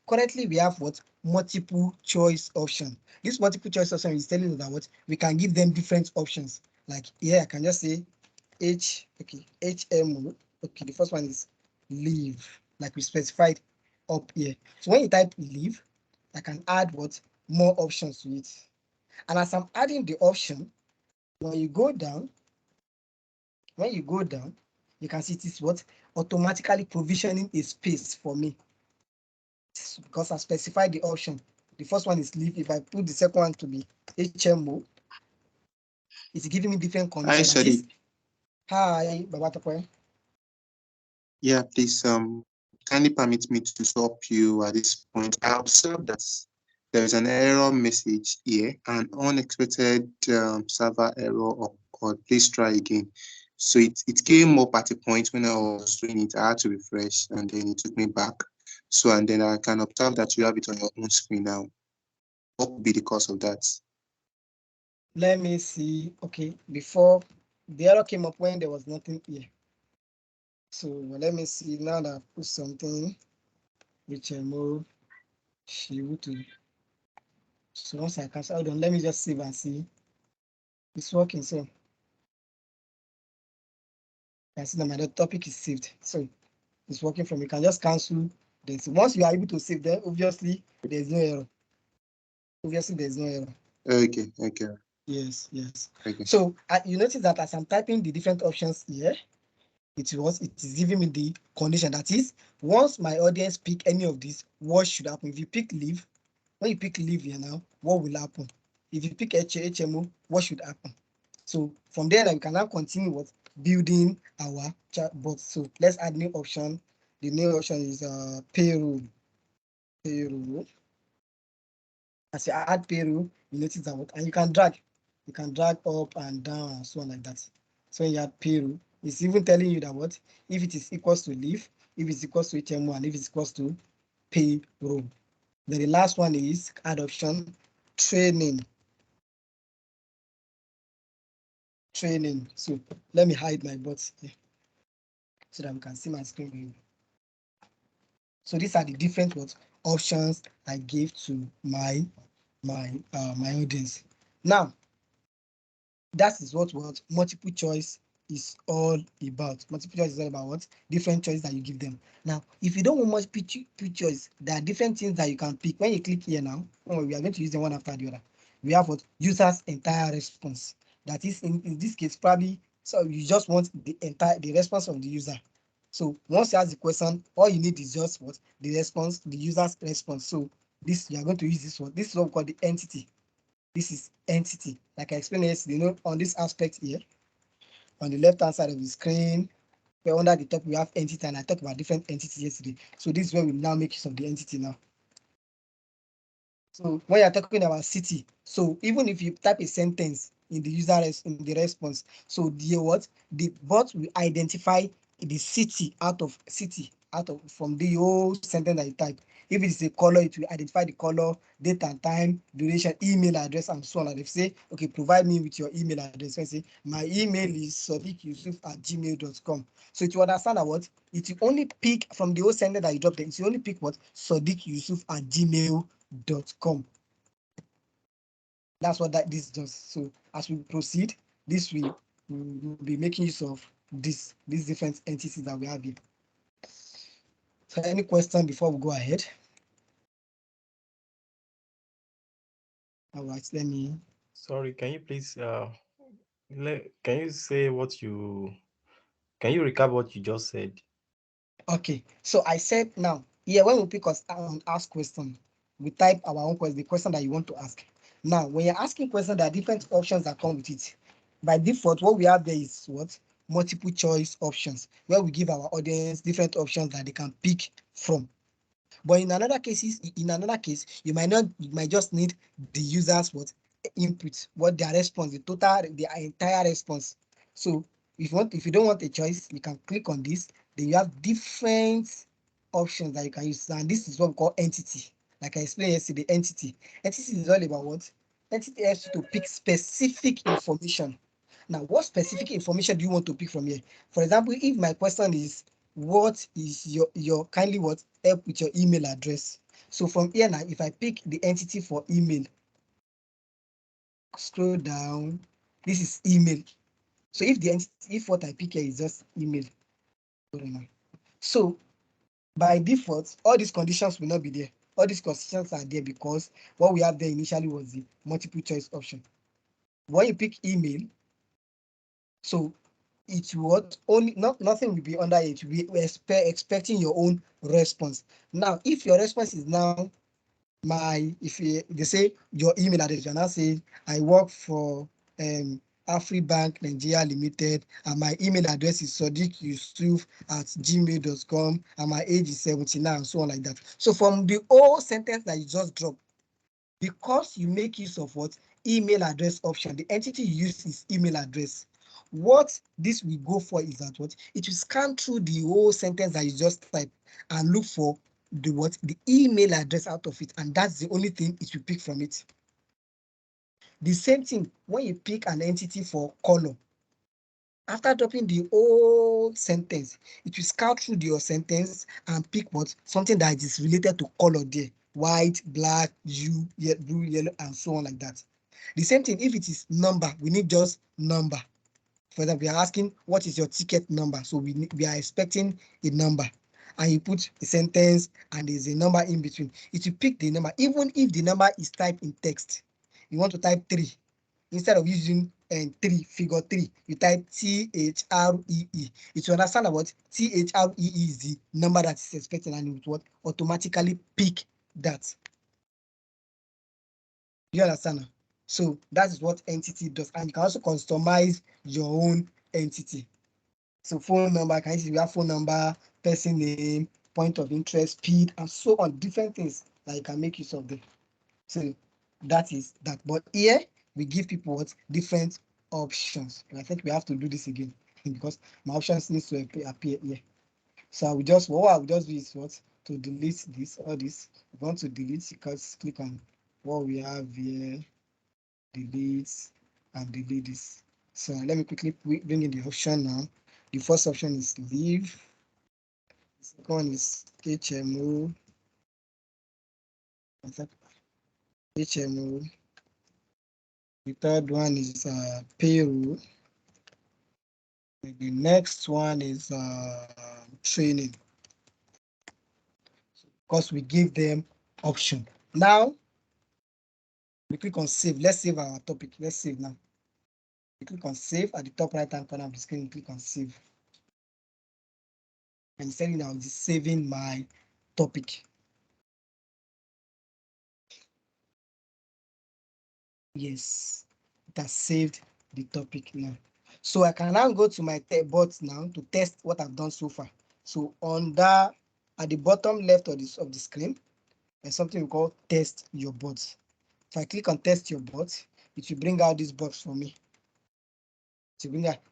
Currently, we have what? Multiple choice option. This multiple choice option is telling us that what? We can give them different options. Like here, I can just say HMO. Okay, the first one is leave, like we specified up here. So when you type leave, I can add what? More options to it. And as I'm adding the option, when you go down, you can see it is what? Automatically provisioning a space for me. Because I specified the option. The first one is leave. If I put the second one to be HMO, it's giving me different conditions. Hi, Babatope. Yeah, please kindly permit me to stop you at this point. I observed that there is an error message here, an unexpected server error, or please try again. So it came up at a point when I was doing it. I had to refresh and then it took me back. So and then I can observe that you have it on your own screen now. What would be the cause of that? Let me see. Okay, before the error came up when there was nothing here. So let me see now that I've put something which I move she would to. So once I cancel, hold on, let me just save and see. It's working. So I see that my topic is saved. So it's working from you can just cancel this. Once you are able to save them, obviously there's no error. Obviously, there's no error. Okay. Yes. Okay. So you notice that as I'm typing the different options here, it is giving me the condition. That is, once my audience pick any of these, what should happen? If you pick leave, when you pick leave here now, what will happen? If you pick HMO, what should happen? So from there, we can now continue with building our chatbot. So let's add new option. The new option is payroll. As you add payroll, you notice that and you can drag up and down and so on like that. So when you add payroll, it's even telling you that if it is equals to leave, if it's equals to HMO, and if it's equals to payroll. Then the last one is add option training. So let me hide my bots here so that we can see my screen. So these are the different options I gave to my audience. Now that is what multiple choice is all about. Multiple choice is all about what? Different choices that you give them. Now, if you don't want multiple choice, there are different things that you can pick. When you click here now, we are going to use them one after the other. We have what? User's entire response. That is, in this case, probably, so you just want the response of the user. So once you ask the question, all you need is just what? The response, the user's response. So this, you are going to use this one. This is what we call the entity. This is entity. Like I explained yesterday, on this aspect here, on the left-hand side of the screen, where under the top we have entity, and I talked about different entities yesterday. So this is where we now make use of the entity now. So when you're talking about city, so even if you type a sentence in the in the response, so the bot will identify the city from the whole sentence that you type. If it's a color, it will identify the color, date and time, duration, email address, and so on. And if say, okay, provide me with your email address. So I say, my email is sodikyusuf@gmail.com. So it will understand that it will only pick from the whole sentence that you dropped there. It will only pick sodikyusuf@gmail.com. That's what this does. So as we proceed, this will be making use of these different entities that we have here. So any question before we go ahead? All right, let me. Sorry, can you please can you say can you recap what you just said? Okay, so I said now here when we pick us ask question, we type our own question, the question that you want to ask. Now when you're asking question, there are different options that come with it. By default, what we have there is multiple choice options, where we give our audience different options that they can pick from. But in another case, you might just need the user's input, their response, their entire response. So if you don't want a choice, you can click on this. Then you have different options that you can use, and this is what we call entity. Like I explained yesterday, entity is all about what? Entity helps you to pick specific information. Now, what specific information do you want to pick from here? For example, if my question is, what is your kindly help with your email address? So from here now, if I pick the entity for email, scroll down, this is email. So if what I pick here is just email, so by default, all these conditions will not be there. All these conditions are there because what we have there initially was the multiple choice option. When you pick email, so it what only nothing will be under it. We expecting your own response. Now, if your response is now if they say your email address, you're now saying I work for Afribank Nigeria Limited, and my email address is sodikyusuf@gmail.com, and my age is 79, and so on like that. So from the whole sentence that you just dropped, because you make use of what email address option, the entity you use is email address. What this will go for is that what it will scan through the whole sentence that you just typed and look for the email address out of it, and that's the only thing it will pick from it. The same thing when you pick an entity for color. After dropping the whole sentence, it will scout through your sentence and pick what something that is related to color there: white, black, blue, yellow, and so on like that. The same thing if it is number, we need just number. For example, we are asking what is your ticket number, so we are expecting a number, and you put a sentence and there's a number in between. It will pick the number even if the number is typed in text. You want to type 3. Instead of using 3, figure 3, you type THREE. It will understand about THREE is the number that is expected, and it will automatically pick that. You understand? So that is what entity does, and you can also customize your own entity. So phone number, can you see we have phone number, person name, point of interest, speed, and so on, different things that you can make use of them. So that is that. But here we give people what different options. And I think we have to do this again because my options needs to appear here. So I will just what I will just do is what to delete this or this. If you want to delete, because click on what we have here, delete and delete this. So let me quickly bring in the option now. The first option is leave. The second one is HMO. HMO. The third one is payroll. The next one is training. Because we give them option. Now we click on save. Let's save our topic. Let's save now. We click on save at the top right hand corner of the screen. Click on save. And it's saying now it's saving my topic. Yes, it has saved the topic now. So I can now go to my bot now to test what I've done so far. So on that, at the bottom left of the screen, there's something we call test your bot. If I click on test your bot, it will bring out this box for me.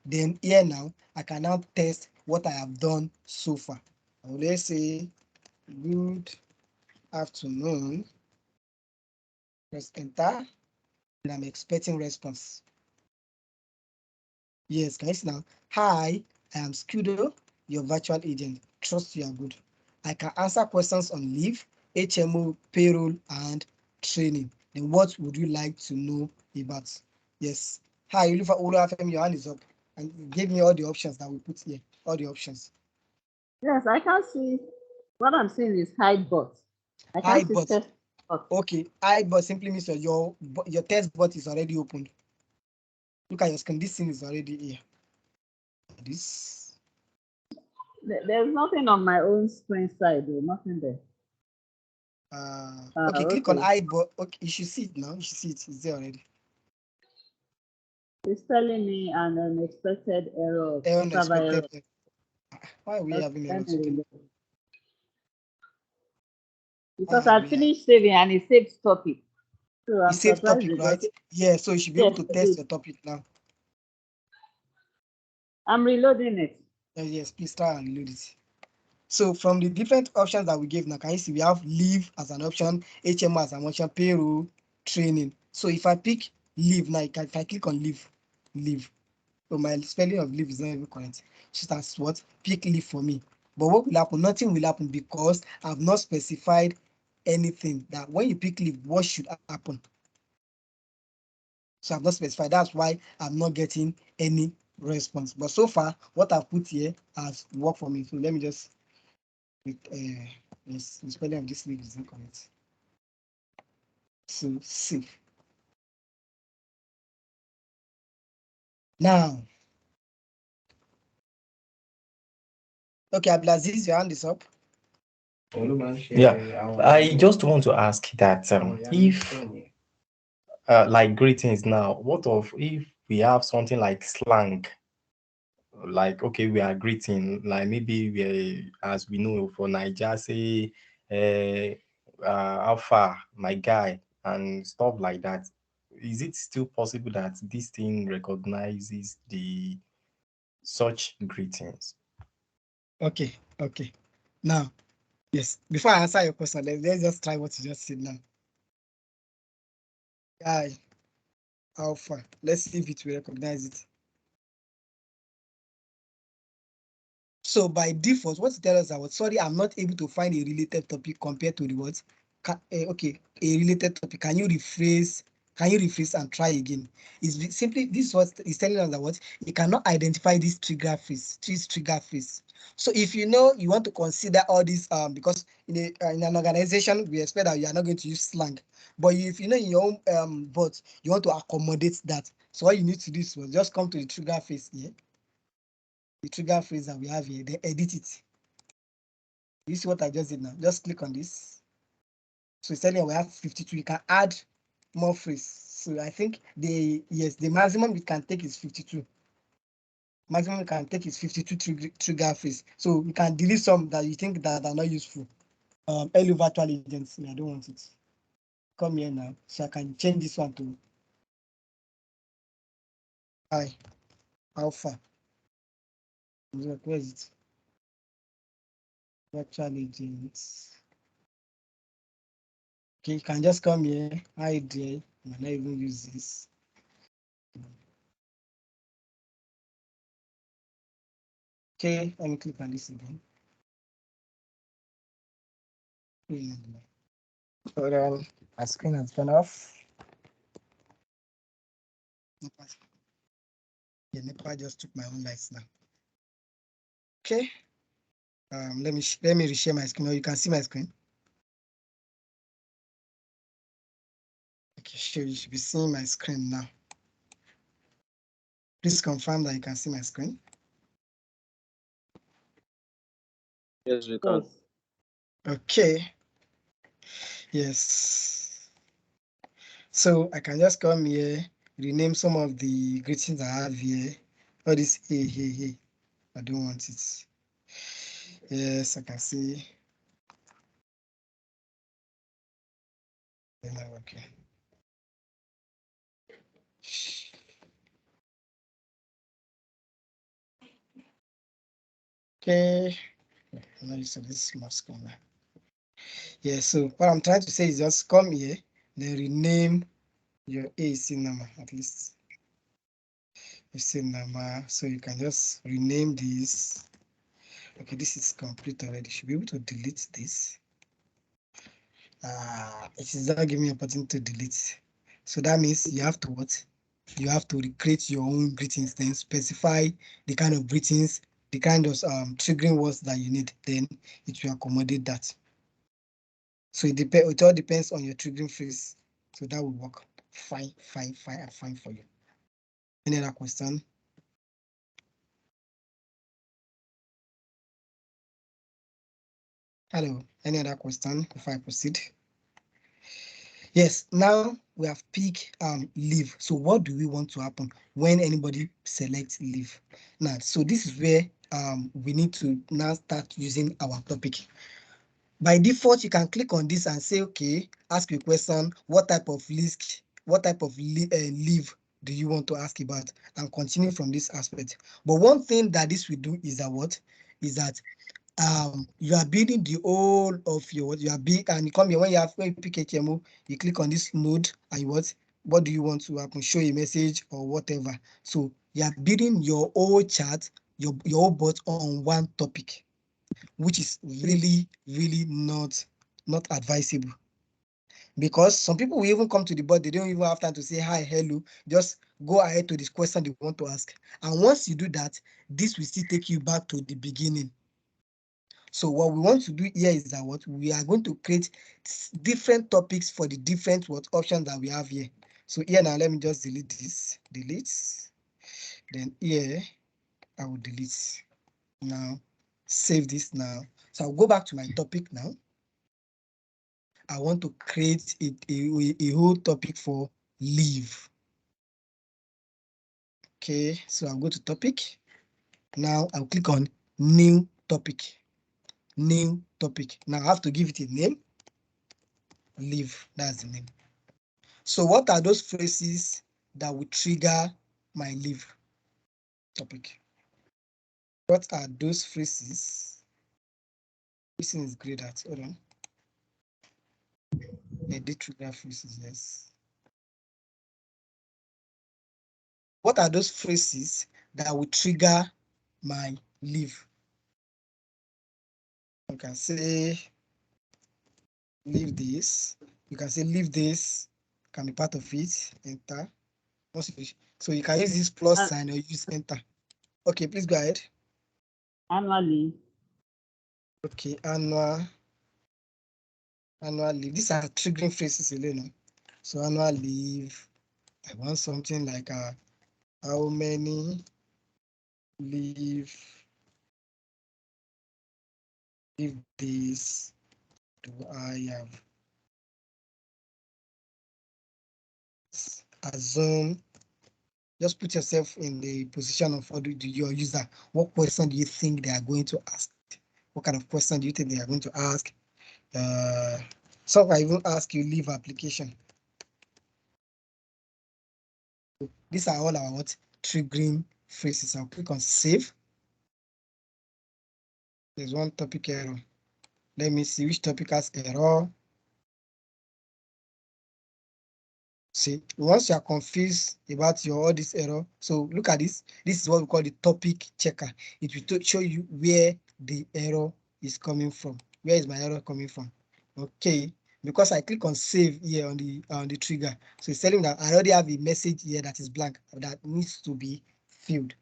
Then here now, I can now test what I have done so far. Let's say, good afternoon. Press enter, and I'm expecting response. Yes, guys, now, hi, I am Scudo, your virtual agent. Trust you are good. I can answer questions on leave, HMO, payroll, and training. Then what would you like to know about? Yes. Hi, Olufemi, your hand is up. And give me all the options that we put here. All the options. Yes, I can see. What I'm seeing is hide bot. I can Hide see bot. test bot. Okay, hide bot simply means your test bot is already opened. Look at your screen. This thing is already here. This. There's nothing on my own screen side, though. Nothing there. Okay, click on hide bot. Okay, you should see it now. You should see it. It's there already. It's telling me an unexpected error. Unexpected error. Why are we having errors? Because I finished saving and it saved topic. So I'm saved topic, right? Yeah, so you should be able to test your topic now. I'm reloading it. Yes, please try and reload it. So from the different options that we gave now, can you see we have leave as an option, HMO as an option, payroll, training. So if I pick leave now, if I click on leave. So my spelling of leave is not even correct. So that's what pick leave for me. But what will happen? Nothing will happen because I've not specified anything that when you pick leave, what should happen? So I've not specified. That's why I'm not getting any response. But so far, what I've put here has worked for me. So let me just yes, the spelling of this leave is incorrect. So save. Now, okay, Abdulaziz, your hand is up. Yeah, I just want to ask that if like greetings now, what of if we have something like slang, like, okay, we are greeting, like maybe we, as we know for Nigeria, say how far my guy and stuff like that. Is it still possible that this thing recognizes the such greetings? Okay, okay. Now, yes, before I answer your question, let's just try what you just said now. Guy, alpha. Let's see if it will recognize it. So by default, what it tells us that, sorry, I'm not able to find a related topic compared to the words. Okay, a related topic. Can you rephrase? Can you rephrase and try again? It's simply this is what is telling us that what you cannot identify this trigger phrase. So if you know you want to consider all this, because in an organization we expect that you are not going to use slang, but if you know in your own but you want to accommodate that, so all you need to do is just come to the trigger phrase here. The trigger phrase that we have here, then edit it. You see what I just did now? Just click on this. So it's telling you we have 52. You can add more phrase. So I think the maximum we can take is 52. Maximum we can take is 52 trigger phrase. So you can delete some that you think that are not useful. Hello virtual agents. I don't want it. Come here now. So I can change this one to I alpha. Where is it? Virtual agents. Okay, you can just come here, hide there. I might not even use this. Okay, let me click on this again. So then my screen has gone off. Yeah, Nepal just took my own lights now. Okay. Let me reshare my screen. Or you can see my screen. Okay, sure, you should be seeing my screen now. Please confirm that you can see my screen. Yes, we can. Okay. Yes. So I can just come here, rename some of the greetings I have here. All this hey. I don't want it. Yes, I can see. Okay. Okay. I'm not used to this small screen now. Yeah, so what I'm trying to say is just come here, then rename your AC number at least. AC number, so you can just rename this. Okay, this is complete already. You should be able to delete this. It is not giving me opportunity to delete. So that means you have to what? You have to recreate your own greetings, then specify the kind of greetings, the kind of triggering words that you need, then it will accommodate that. So it all depends on your triggering phrase. So that will work fine for you. Any other question? Hello, any other question before I proceed? Yes, now we have pick leave. So what do we want to happen when anybody selects leave? Now, so this is where we need to now start using our topic. By default, you can click on this and say, okay, ask a question, what type of leave do you want to ask about, and continue from this aspect. But one thing that this will do is that you are building the whole of your you are big, and you come here when you pick HMO, you click on this node and what do you want to happen? Show a message or whatever. So you are building your whole chart, your whole bot on one topic, which is really not advisable, because some people will even come to the bot, they don't even have time to say hi, hello, just go ahead to this question they want to ask. And once you do that, this will still take you back to the beginning. So what we want to do here is that we are going to create different topics for the different options that we have here. So here now, let me just delete this, then here I will delete. Now save this now. So I'll go back to my topic now. I want to create a whole topic for leave. Okay, so I'll go to topic. Now I'll click on new topic. New topic. Now I have to give it a name. Leave, that's the name. So what are those phrases that will trigger my leave topic? What are those phrases? This is great at, hold on. They did trigger phrases, yes. What are those phrases that will trigger my leave? You can say leave this. You can say leave this, can be part of it, enter. So you can use this plus sign or use enter. Okay, please go ahead. Annual leave. Okay, annual leave. These are triggering phrases, Elena. So annual leave. I want something like how many leave days do I have? Assume, just put yourself in the position of your user. What question do you think they are going to ask? What kind of question do you think they are going to ask? Some I even ask you leave application. These are all our what triggering phrases. I'll click on save. There's one topic error. Let me see which topic has error. See, once you are confused about all this error, so look at this. This is what we call the topic checker. It will show you where the error is coming from. Where is my error coming from? Okay, because I click on save here on the trigger, so it's telling me that I already have a message here that is blank that needs to be filled.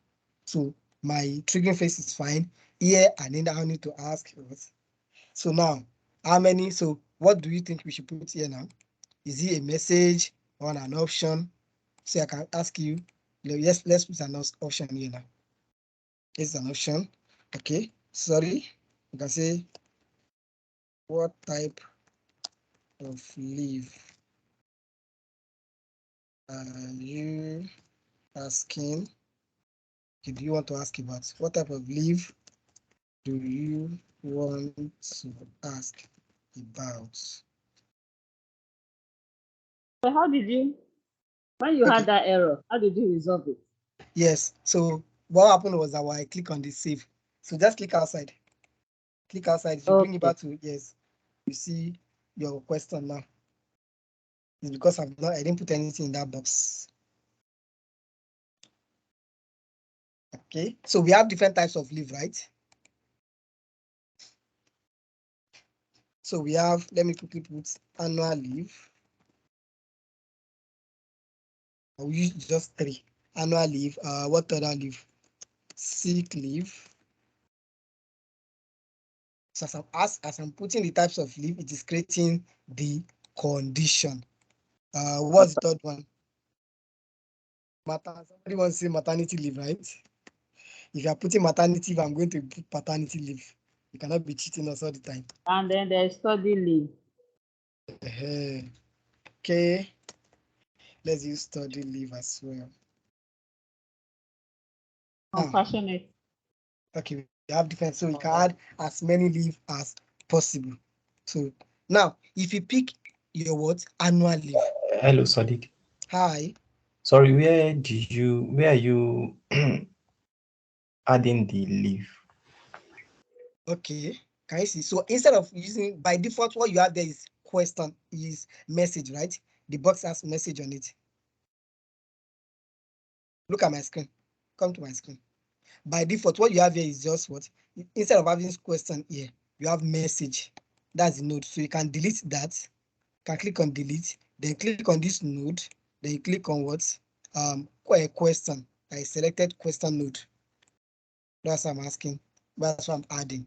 So my triggering phrase is fine. Here I need to ask. So now, how many? So what do you think we should put here now? Is it a message or an option? So I can ask you, yes, let's put an option here now. It's an option. Okay, sorry. You can say, what type of leave are you asking? Okay, do you want to ask about? What type of leave do you want to ask about? So how did you, when you had that error, how did you resolve it? Yes, so what happened was that when I click on the save, so just click outside. Click outside, you bring it back to yes. You see your question now. It's because I didn't put anything in that box. Okay, so we have different types of leave, right? So we have, let me quickly put annual leave. I'll use just 3. Annual leave, what other leave? Sick leave. So as I'm putting the types of leave, it is creating the condition. What's the third one? Somebody wants to say maternity leave, right? If you are putting maternity leave, I'm going to put paternity leave. You cannot be cheating us all the time. And then there's study leave. Okay. Let's use study leave as well. Compassionate. Okay, we have different, so we can add as many leave as possible. So now, if you pick your what annual leave. Hello, Sadiq. Hi. Sorry, where are you adding the leave? Okay, can you see? So instead of using by default, what you have there is question, is message, right? The box has message on it. Look at my screen. Come to my screen. By default, what you have here is just what? Instead of having question here, you have message. That's the node. So you can delete that. You can click on delete, then click on this node, then you click on what? Question. I selected question node. That's what I'm asking. That's what I'm adding.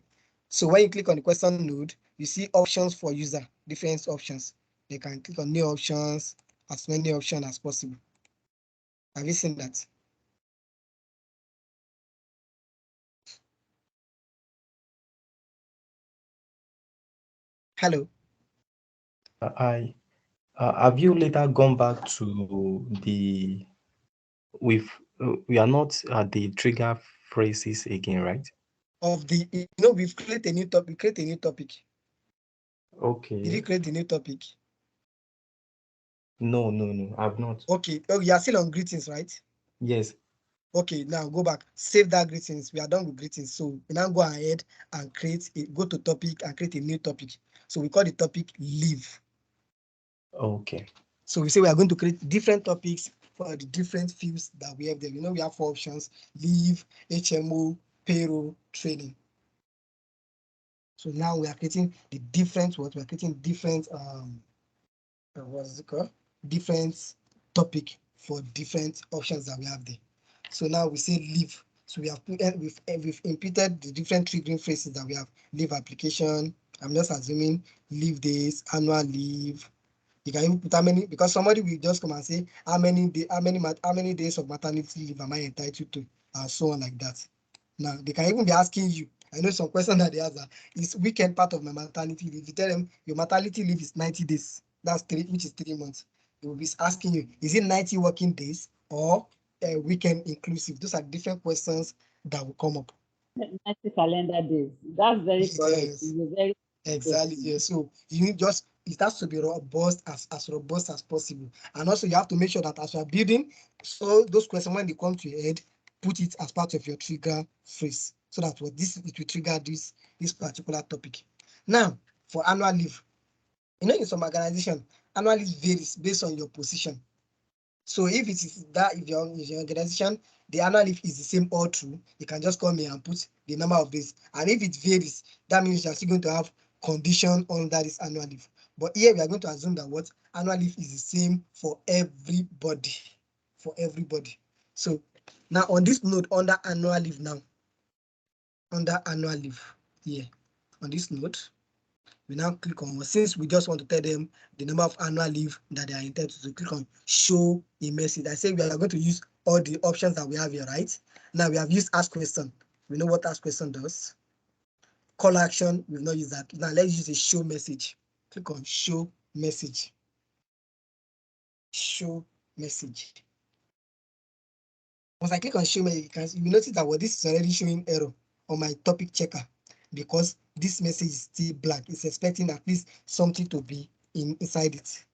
So when you click on the question node, you see options for user, different options. They can click on new options, as many options as possible. Have you seen that? Hello. Have you later gone back to the with We are not at the trigger phrases again, right? Of the, we've created a new topic. Create a new topic. Okay. Did you create the new topic? No, I've not. Okay. Oh, you are still on greetings, right? Yes. Okay, now go back. Save that greetings. We are done with greetings. So we now go ahead and go to topic and create a new topic. So we call the topic leave. Okay. So we say we are going to create different topics for the different fields that we have there. We have 4 options: leave, HMO, payroll, training. So now we are creating the different what? We are creating different what's it called? Different topic for different options that we have there. So now we say leave. So we have we've inputted the different triggering phrases that we have. Leave application. I'm just assuming leave days, annual leave. You can even put how many, because somebody will just come and say how many days of maternity leave am I entitled to, and so on like that. Now they can even be asking you. I know some question that they answer is weekend part of my maternity leave. You tell them your maternity leave is 90 days. That's 3 months. They will be asking you, is it 90 working days or weekend inclusive? Those are different questions that will come up. 90 calendar days. That's very correct. Yes. You're very Exactly. Yeah. So you need just, it has to be robust, as robust as possible. And also you have to make sure that as you are building, so those questions when they come to your head, put it as part of your trigger phrase, so that it will trigger this particular topic. Now for annual leave, in some organization, annual leave varies based on your position. So if it is that, if your organization, the annual leave is the same all through, you can just come here and put the number of days. And if it varies, that means you're still going to have condition under this annual leave. But here we are going to assume that what annual leave is the same for everybody. For everybody. So now on this note, under annual leave now, here, on this note, we now click on, since we just want to tell them the number of annual leave that they are entitled to, click on show a message. I say we are going to use all the options that we have here, right? Now we have used ask question. We know what ask question does. Call action, we've not used that. Now let's use a show message. Click on show message. Show message. Once I click on show message, you notice that this is already showing error on my topic checker, because this message is still blank. It's expecting at least something to be inside it.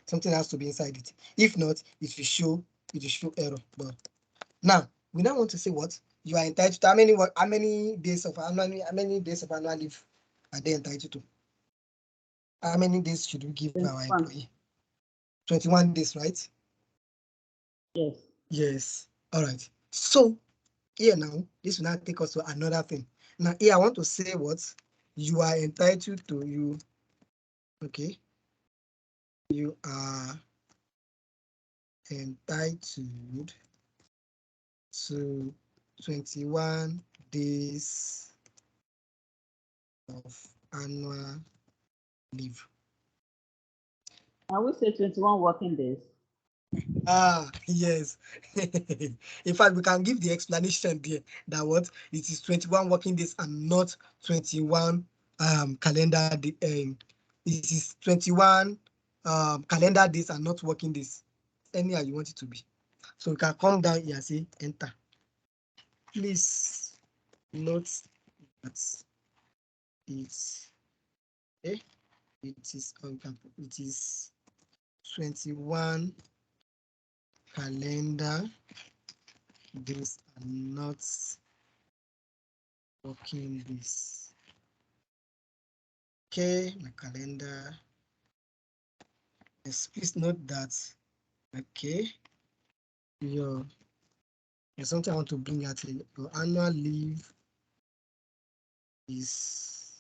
Something has to be inside it. If not, it will show error. But now we now want to say what you are entitled to. How many days of annual leave are they entitled to? How many days should we give our employee? 21 days, right? Yes. Yes. All right. So here now, this will now take us to another thing. Now here I want to say what you are entitled to. You are entitled to 21 days of annual leave. I would say 21 working days. Yes. In fact, we can give the explanation there that what it is 21 working days and not 21 calendar it is 21 calendar days and not working days. Anyhow you want it to be. So we can come down here and say enter. Please note that it's it is 21 calendar days and not working days. Okay, my calendar. Yes, please note that. Okay, there's something I want to bring out here. Your annual leave is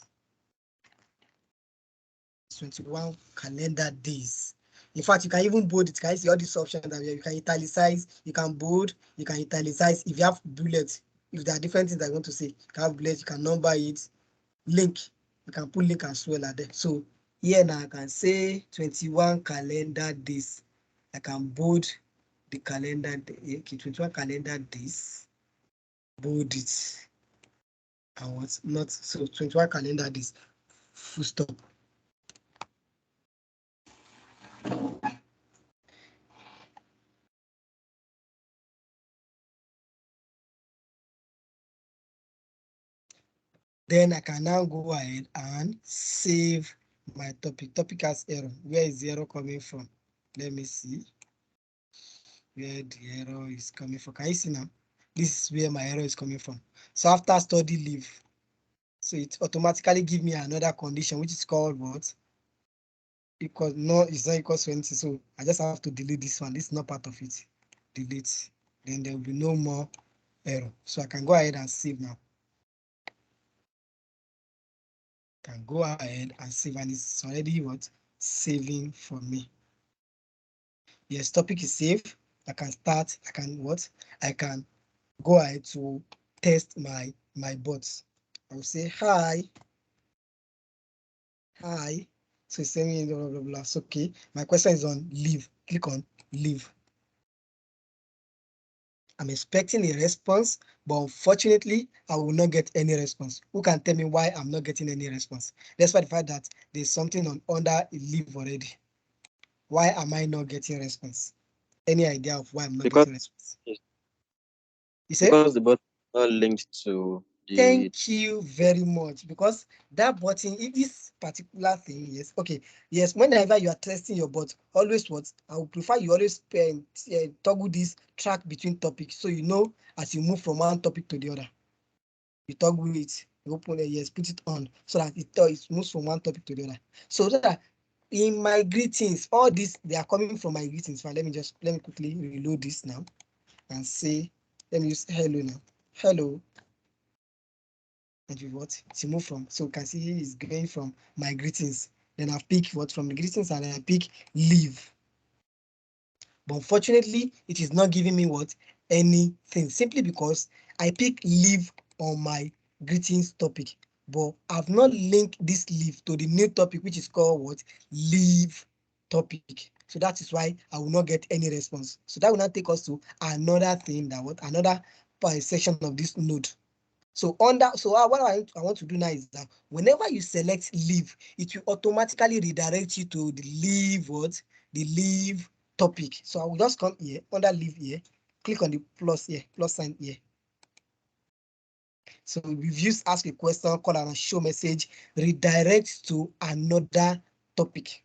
21 calendar days. In fact, you can even bold it. Can you see all these options that you can italicize, you can bold, you can italicize. If you have bullets, if there are different things that you want to say, you can have bullets, you can number it, link, you can put link as well at there. So here now I can say 21 calendar days. I can bold the calendar, okay, 21 calendar days, bold it. And what's not, so 21 calendar days, full stop. Then I can now go ahead and save my topic. Topic has error. Where is the error coming from? Let me see where the error is coming from. Can you see now? This is where my error is coming from. So after study leave, so it automatically give me another condition, which is called what? Because no, it's not equals 20. So I just have to delete this one. This is not part of it. Delete. Then there will be no more error. So I can go ahead and save now. Can go ahead and save, and it's already what? Saving for me. Yes, topic is saved. I can start. I can what? I can go ahead to test my bots. I'll say hi. Hi. So it's saying blah blah blah. So okay. My question is on leave. Click on leave. I'm expecting a response, but unfortunately, I will not get any response. Who can tell me why I'm not getting any response? Despite the fact that there's something on under leave already. Why am I not getting response? Any idea of why I'm not getting response? You say? Because the button is not linked to the. Thank you very much. Because that button, if this particular thing, yes, okay, yes, whenever you are testing your bot, always what? I would prefer you always toggle this track between topics, so you know as you move from one topic to the other. You toggle it, you open it, yes, put it on, so that it moves from one topic to the other. So that in my greetings, all this, they are coming from my greetings. Fine, let me quickly reload this now and say, let me use hello now. Hello. And you what to move from. So you can see it's going from my greetings. Then I pick what from the greetings, and then I pick leave. But unfortunately, it is not giving me what anything, simply because I pick leave on my greetings topic, but I've not linked this leave to the new topic, which is called what? Leave topic. So that is why I will not get any response. So that will not take us to another thing, that what another section of this node. So what I want to do now is that whenever you select leave, it will automatically redirect you to the leave what? The leave topic. So I will just come here under leave here, click on the plus here, plus sign here. So we've used ask a question, call and show message, redirect to another topic.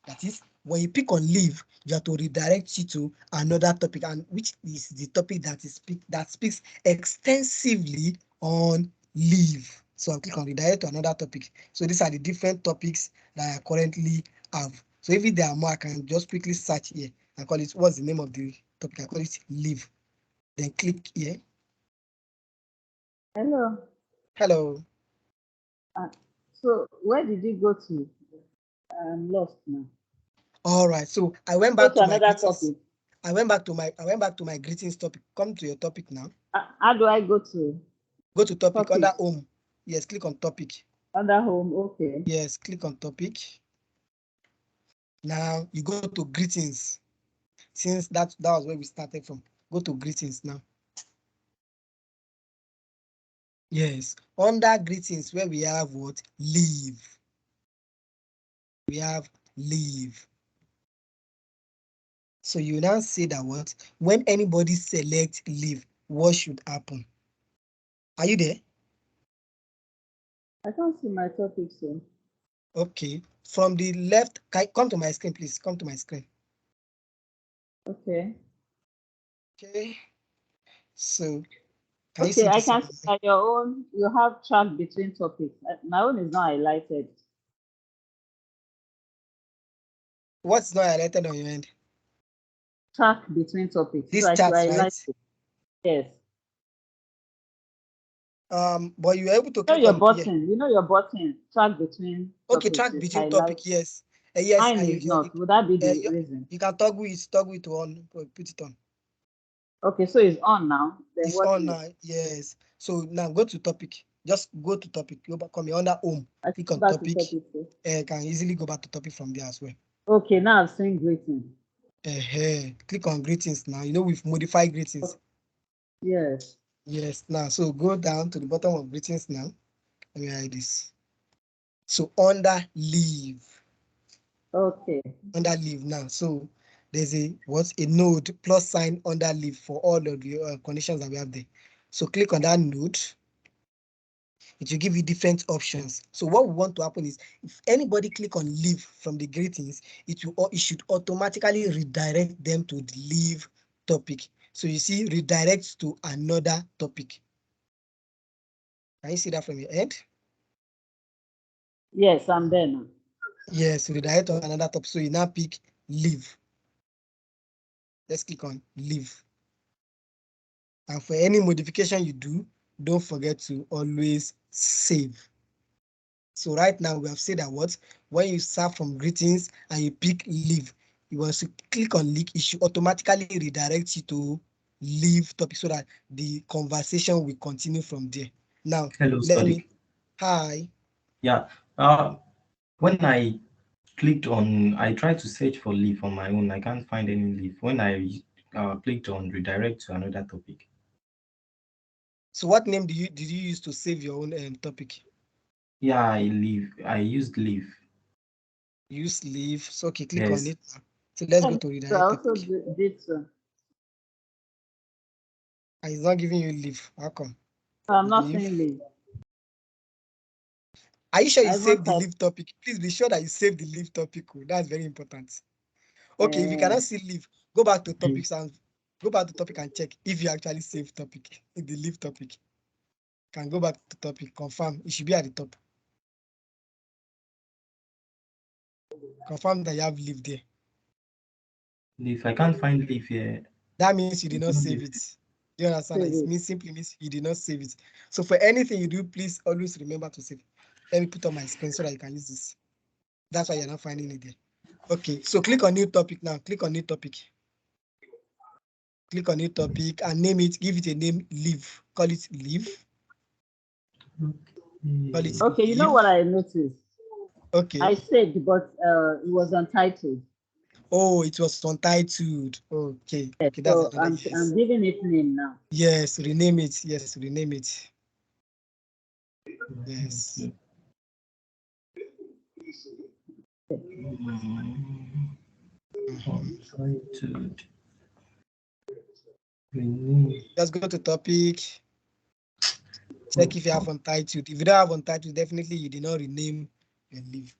That is, when you pick on leave, you have to redirect you to another topic, and which is the topic that speaks extensively on leave. So I'll click on redirect to another topic. So these are the different topics that I currently have. So if there are more, I can just quickly search here and call it, what's the name of the topic? I call it leave. Then click here. Hello. Hello. So where did you go to? I'm lost now. All right. So I went Go back to to my another greetings. topic. I went back to my greetings topic. Come to your topic now. How do I go to? Go to topic under Topics. home. Yes, click on topic. Under home, okay. Yes, click on topic. Now you go to greetings. Since that was where we started from. Go to greetings now. Yes, under greetings where we have what? Leave. We have leave. So you now say that what? When anybody select leave, what should happen? Are you there? I can't see my topic, so. Okay. From the left, come to my screen, please. Come to my screen. Okay. Okay. So can you Okay, see I this? can see that your own, you have track between topics. My own is not highlighted. What's not highlighted on your end? Track between topics. This So I should chart, highlight right? it. Yes. But you are able to You know click your on here. button. You know your button. Track between Okay, topics track is between highlighted. topic, yes. Yes, Mine is not. Would that be the reason? you can toggle it on, put it on. Okay, so it's on now. Then It's what on next? now, yes. So now go to topic. Just go to topic. Go back, come here under home. I Click go on back topic. to topic. Can easily go back to topic from there as well. Okay, now I've seen greeting. Click on greetings now. You know we've modified greetings. Yes. Yes, now so go down to the bottom of greetings now. Let me hide this. So under leave. Okay. Under leave now. So there's a node plus sign under leave for all of the conditions that we have there. So click on that node. it will give you different options. So what we want to happen is if anybody click on leave from the greetings, it should automatically redirect them to the leave topic. So you see, redirects to another topic. Can you see that from your end? Yes, I'm there now. Yes, redirect to another topic. So you now pick leave. Let's click on leave. And for any modification you do, don't forget to always save. So right now we have said that when you start from greetings and you pick leave, you want to click on leave, it should automatically redirect you to leave topic so that the conversation will continue from there. Now, Hello, let Sadiq. me, hi. Yeah. When I clicked on, I tried to search for leaf on my own. I can't find any leaf. When I clicked on redirect to another topic. So what name did you use to save your own topic? Yeah, I used leaf. Use leave. So okay, click on Yes. it. So let's go Yes, to I redirect also topic. did so. And it's not giving you leave. How come? I'm not saying leave. Are you sure you I saved the type, leave topic? Please be sure that you save the leave topic. That's very important. Okay, if you cannot see leave, go back to topics and go back to topic and check if you actually save topic in the leave topic. Can go back to topic, confirm. It should be at the top. Confirm that you have leave there. Leaf. I can't find leaf here. That means you did not save it. Do you understand? It simply means you did not save it. So for anything you do, please always remember to save. Let me put on my screen so that you can use this. That's why you're not finding it there. Okay, so click on new topic now. Click on new topic. Click on new topic and name it. Give it a name. Leave. Call it leave. Call it okay, you know leave. what I noticed? Okay. I saved, but it was untitled. Oh, it was untitled. Okay. Yes, Okay, that's so another yes. I'm giving it name now. Yes, rename it. Yes, rename it. Yes. Untitled. Let's go to topic. Check if you have untitled. If you don't have untitled, definitely you did not rename and leave.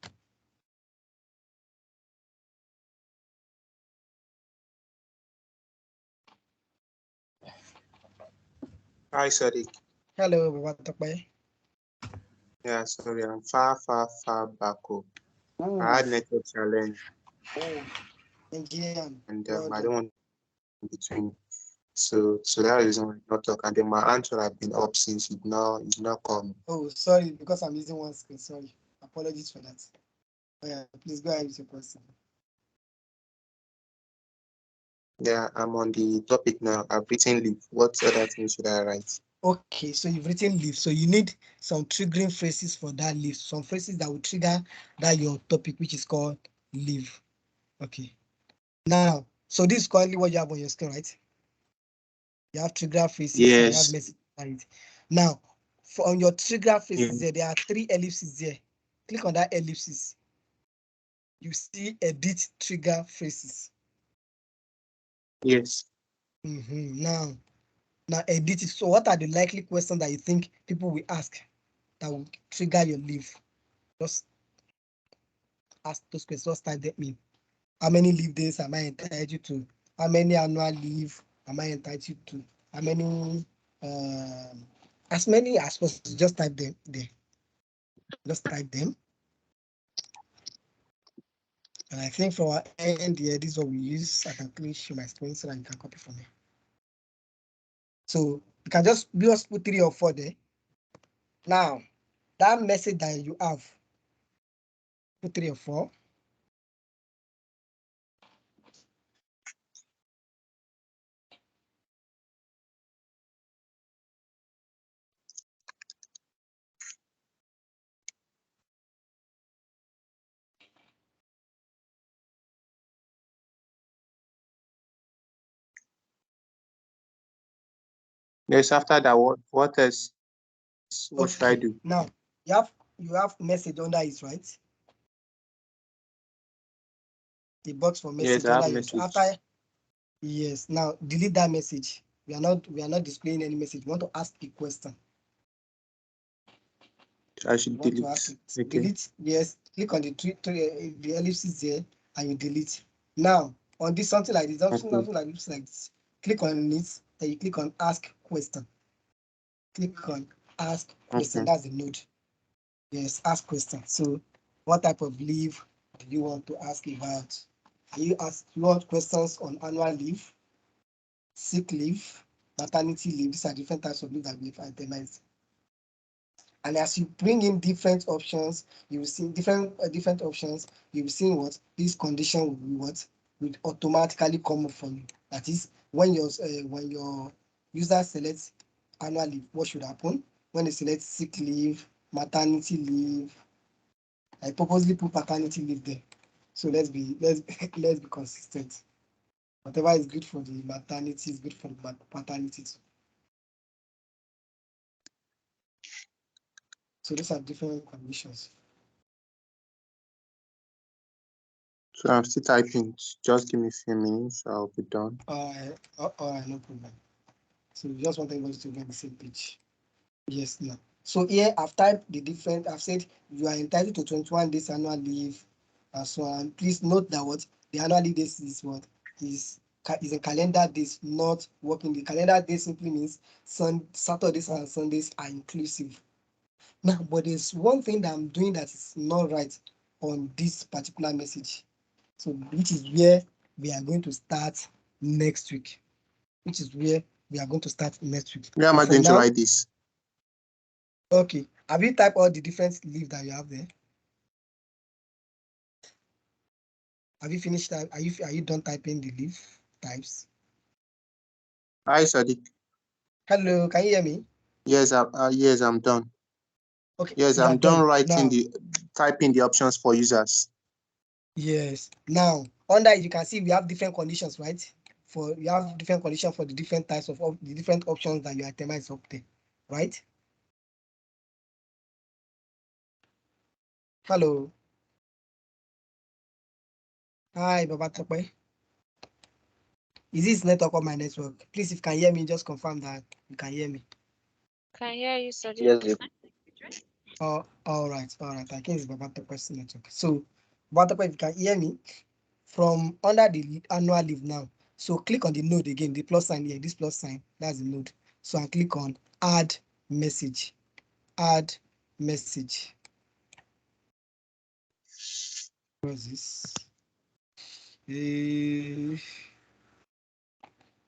Hi, Sadiq. Hello, Babatakpai. Yeah, sorry, I'm far back up. I had network challenge. Nigerian. And I don't want in between. So that reason why I not talk. And then my aunt would have been up since it now come. Oh, sorry, because I'm using one screen. Sorry. Apologies for that. Oh, yeah, please go ahead with your question. Yeah, I'm on the topic now. I've written leave. What other things should I write? Okay, so you've written leave. So you need some triggering phrases for that leave. Some phrases that will trigger that your topic, which is called leave. Okay. Now, so this is currently what you have on your screen, right? You have trigger phrases and you have Yes. message. Right? Now, on your trigger phrases, Yeah. there are 3 ellipses there. Click on that ellipses. You see edit trigger phrases. Yes. Now edit it. So what are the likely questions that you think people will ask that will trigger your leave? Just ask those questions. What type that mean? How many leave days am I entitled to? How many annual leave am I entitled to? How many as many as possible, just type them there. Just type them. And I think for our end here, this is what we use. I can clearly share my screen so that you can copy from here. So you can just put 3 or 4 there. Now, that message that you have, put 3 or 4. Yes, after that, what else? What should I do? Now you have message under it, right? The box for message Yes, I have under it. message. After yes, now delete that message. We are not displaying any message. We want to ask a question. I should You want to delete. ask it. Okay. Delete, yes, click on the ellipsis there and you delete. Now, on this, something like this, something like this, click on it, then you click on ask question. Click on ask question, Okay. that's the node. Yes, ask question. So, what type of leave do you want to ask about? You want questions on annual leave, sick leave, maternity leave? These are different types of leave that we've itemized. And as you bring in different options, you will see different options. You will see what this condition will be, what will automatically come up for you. That is when your user selects annual leave, what should happen? When they select sick leave, maternity leave, I purposely put paternity leave there. So let's be consistent. Whatever is good for the maternity is good for the paternity too. So these are different conditions. So I'm still typing. Just give me a few minutes. I'll be done. All right, no problem. So we just want everybody to be on the same page. Yes, no. So here I've typed the different. I've said you are entitled to 21 days annual leave and so on. Please note that what the annual leave days is what is a calendar days, not working. The calendar days simply means Saturdays and Sundays are inclusive. Now, but there's one thing that I'm doing that is not right on this particular message. So which is where we are going to start next week. Which is where we are going to start next week. Where am I going to write this? Okay. Have you typed all the different leave that you have there? Have you finished that? Are you done typing the leave types? Hi, Sadiq. Hello, can you hear me? Yes, yes, I'm done. Okay. Yes, I'm done writing typing the options for users. Yes. Now, under it, you can see we have different conditions, right? You have different conditions for the different types of the different options that you itemize up there, right? Hello. Hi, Baba Tope. Is this network or my network? Please, if you can hear me, just confirm that you can hear me. Can hear you, Sadiq. Yes, you. Oh, all right. I think it's Baba Tope's network. So, Baba Tope, if you can hear me, from under the annual leave now. So click on the node again, the plus sign here, this plus sign, that's the node. So I click on add message. Add message. What is this?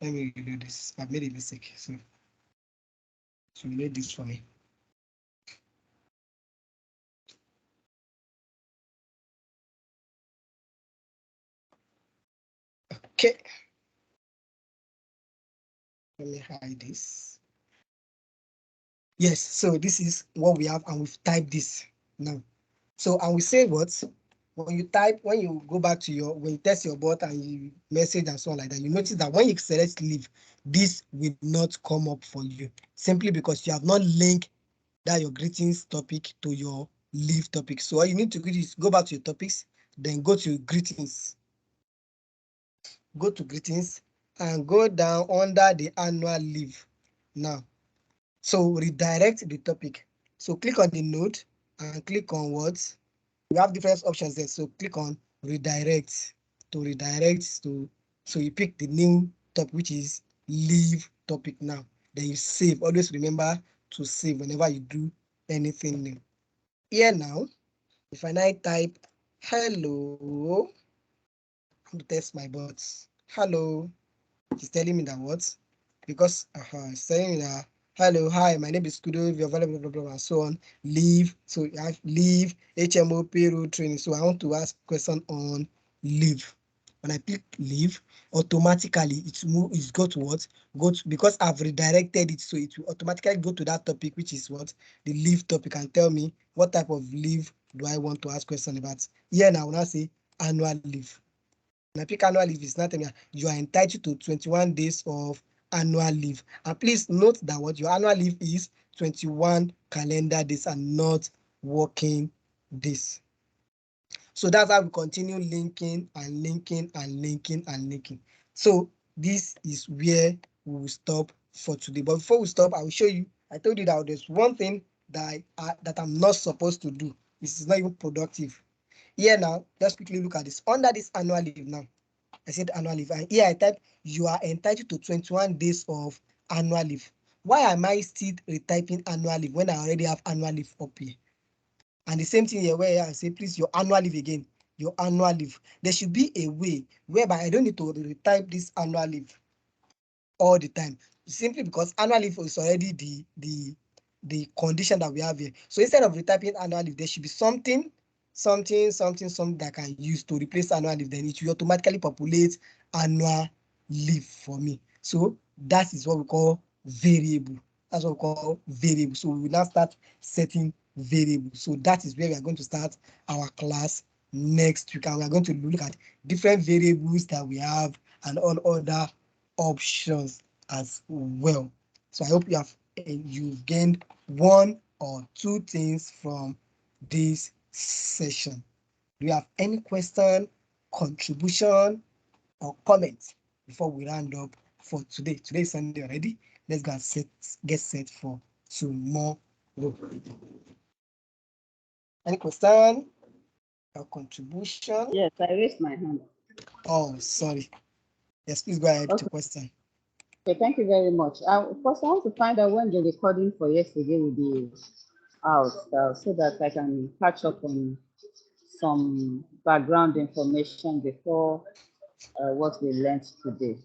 Let me do this. I've made a mistake. So made this for me. Okay. Let me hide this. Yes, so this is what we have, and we've typed this now. So, and we say what? When you go back to when you test your bot and you message and so on like that, you notice that when you select leave, this will not come up for you simply because you have not linked that your greetings topic to your leave topic. So all you need to do is go back to your topics, then go to greetings. Go to greetings and go down under the annual leave now. So redirect the topic. So click on the node and click on what? We have different options there. So click on redirect so you pick the new topic, which is leave topic now. Then you save. Always remember to save whenever you do anything new. Here now, if I now type hello, I'm going to test my bots. Hello. It's telling me that what? Because it's telling me that hello, hi, my name is Kudo, you're available, blah, blah, blah, and so on. Leave. So I have leave, HMO, payroll training. So I want to ask question on leave. When I click leave, automatically it's go to what? Because I've redirected it, so it will automatically go to that topic, which is what? The leave topic, and tell me what type of leave do I want to ask question about. Here now, I will now say annual leave. When I pick annual leave, it's not telling me you are entitled to 21 days of annual leave. And please note that what your annual leave is 21 calendar days and not working days. So that's how we continue linking and linking and linking and linking. So this is where we will stop for today. But before we stop, I will show you. I told you that there's one thing that I'm not supposed to do. This is not even productive. Here now, let's quickly look at this. Under this annual leave now, I said annual leave, and here I type you are entitled to 21 days of annual leave. Why am I still retyping annual leave when I already have annual leave up here? And the same thing here where I say, please, your annual leave again, your annual leave. There should be a way whereby I don't need to retype this annual leave all the time, simply because annual leave is already the condition that we have here. So instead of retyping annual leave, there should be something that I can use to replace annual leave. Then it will automatically populate annual leave for me. So that is what we call variable. That's what we call variable. So we will now start setting variable. So that is where we are going to start our class next week, and we are going to look at different variables that we have and all other options as well. So I hope you've gained one or two things from this session. Do you have any question, contribution, or comment before we round up for today? Today is Sunday already. Let's go and get set for tomorrow. Any question or contribution? Yes, I raised my hand. Oh, sorry. Yes, please go ahead with your question. Okay, thank you very much. First, I want to find out when the recording for yesterday will be out, so that I can catch up on some background information before what we learned today.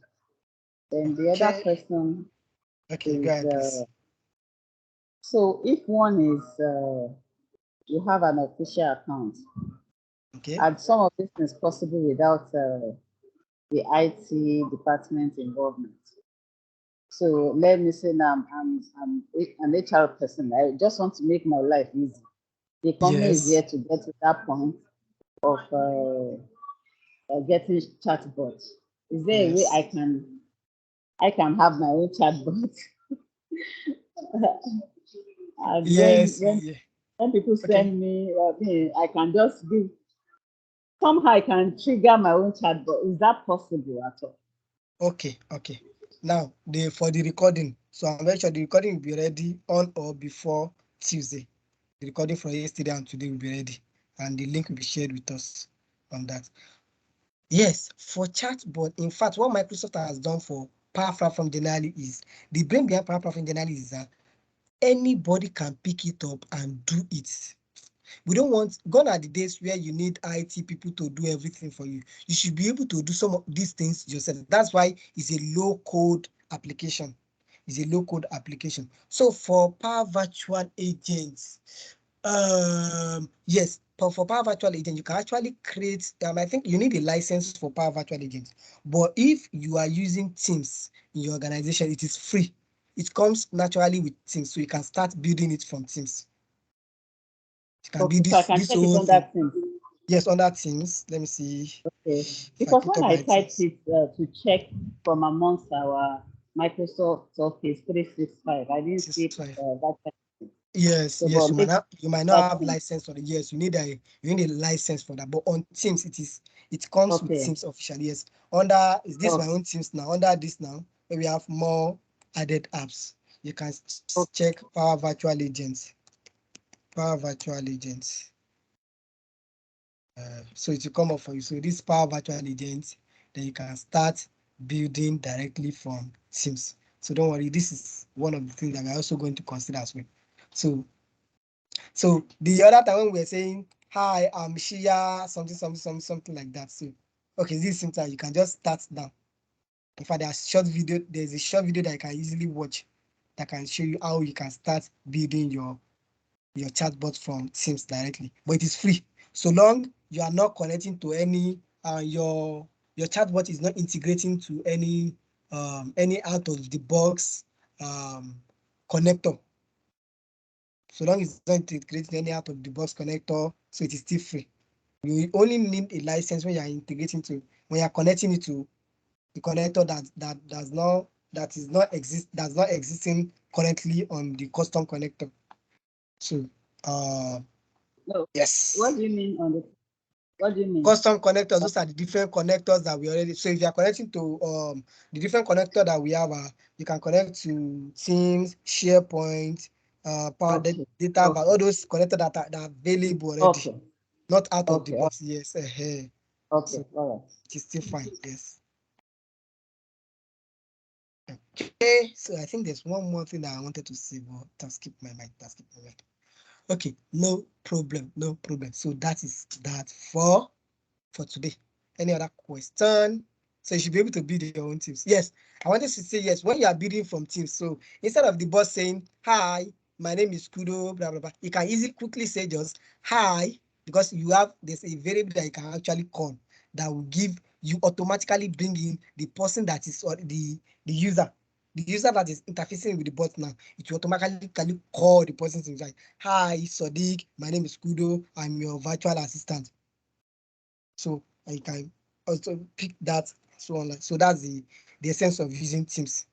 Then the other question Okay, go ahead, please. So if one is, you have an official account, okay, and some of this is possible without the IT department involvement. So let me say now I'm an HR person. I just want to make my life easy. The company is here to get to that point of getting chatbot. Is there a way I can have my own chatbot? And when people send me, I can just give. Somehow I can trigger my own chatbot. Is that possible at all? Okay. Now, for the recording, so I'm very sure the recording will be ready on or before Tuesday. The recording for yesterday and today will be ready, and the link will be shared with us on that. Yes, for chatbot, in fact, what Microsoft has done for Power Platform generally is, the brain behind Power Platform generally is that anybody can pick it up and do it. We don't want, gone are the days where you need IT people to do everything for you. You should be able to do some of these things yourself. That's why it's a low code application. It's a low code application. So for Power Virtual Agents, yes, for Power Virtual Agent, you can actually create, I think you need a license for Power Virtual Agent. But if you are using Teams in your organization, it is free. It comes naturally with Teams, so you can start building it from Teams. Okay, so I can check it on that Teams. Yes, on that Teams. Let me see. Okay, because when I typed it to check from amongst our Microsoft Office 365, I didn't see that. Yes, so, yes, you might not have license for the yes. You need a license for that. But on Teams, it comes with Teams officially. Yes. Under is this my own Teams now? Under this now, where we have more added apps. You can check Power Virtual Agents. Power Virtual Agents. So it will come up for you. So this Power Virtual Agents, then you can start building directly from Teams. So don't worry, this is one of the things that we're also going to consider as well. So the other time when we were saying, hi, I'm Shia, something like that. So, okay, this is simple. You can just start now. In fact, there's a short video that you can easily watch that can show you how you can start building your chatbot from Teams directly. But it is free. So long you are not connecting to any, your chatbot is not integrating to any out of the box connector. So long as it's not integrating any out of the box connector, so it is still free. You only need a license when you are integrating when you are connecting it to the connector that is not existing currently on the custom connector. So no. Yes. What do you mean on the? What do you mean? Custom connectors, those are the different connectors that we already. So if you are connecting to the different connector that we have, you can connect to Teams, SharePoint, power Okay. data, Okay. all those connected data that are available already, Okay. not out of the Okay. box. Yes. Okay. So All right. it is still fine. Yes. Okay. So I think there's one more thing that I wanted to say, but that's keep my mind. Okay. No problem. No problem. So that is that for today. Any other question? So you should be able to build your own teams. Yes, I wanted to say yes. When you are building from teams, so instead of the boss saying, "Hi, my name is Kudo," blah blah blah, you can easily quickly say just "Hi," because there's a variable that you can actually call that will give you automatically bring in the person that is or the user. The user that is interfacing with the bot now, it will automatically call the person inside. "Hi, Sadiq, my name is Kudo, I'm your virtual assistant." So I can also pick that so on. So that's the essence of using Teams.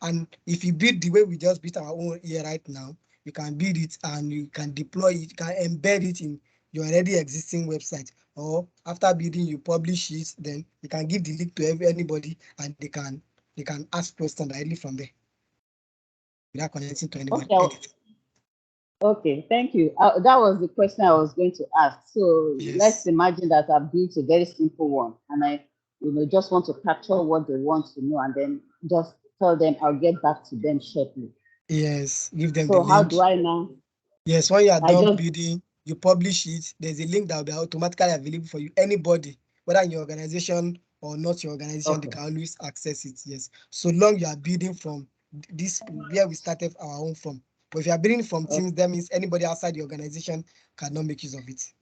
And if you build the way we just built our own here right now, you can build it and you can deploy it, you can embed it in your already existing website. Or after building, you publish it, then you can give the link to anybody and they can ask questions directly from there without connecting to anybody. Okay, thank you. That was the question I was going to ask. So Yes. let's imagine that I've built a very simple one and I just want to capture what they want to know and then just tell them I'll get back to them shortly. Yes, give them so the link. How do I now? Yes, when you are done building, you publish it. There's a link that will be automatically available for you. Anybody, whether in your organization or not your organization, they can always access it. Yes, so long you are building from this where we started our own from. But if you are building from Teams, that means anybody outside the organization cannot make use of it.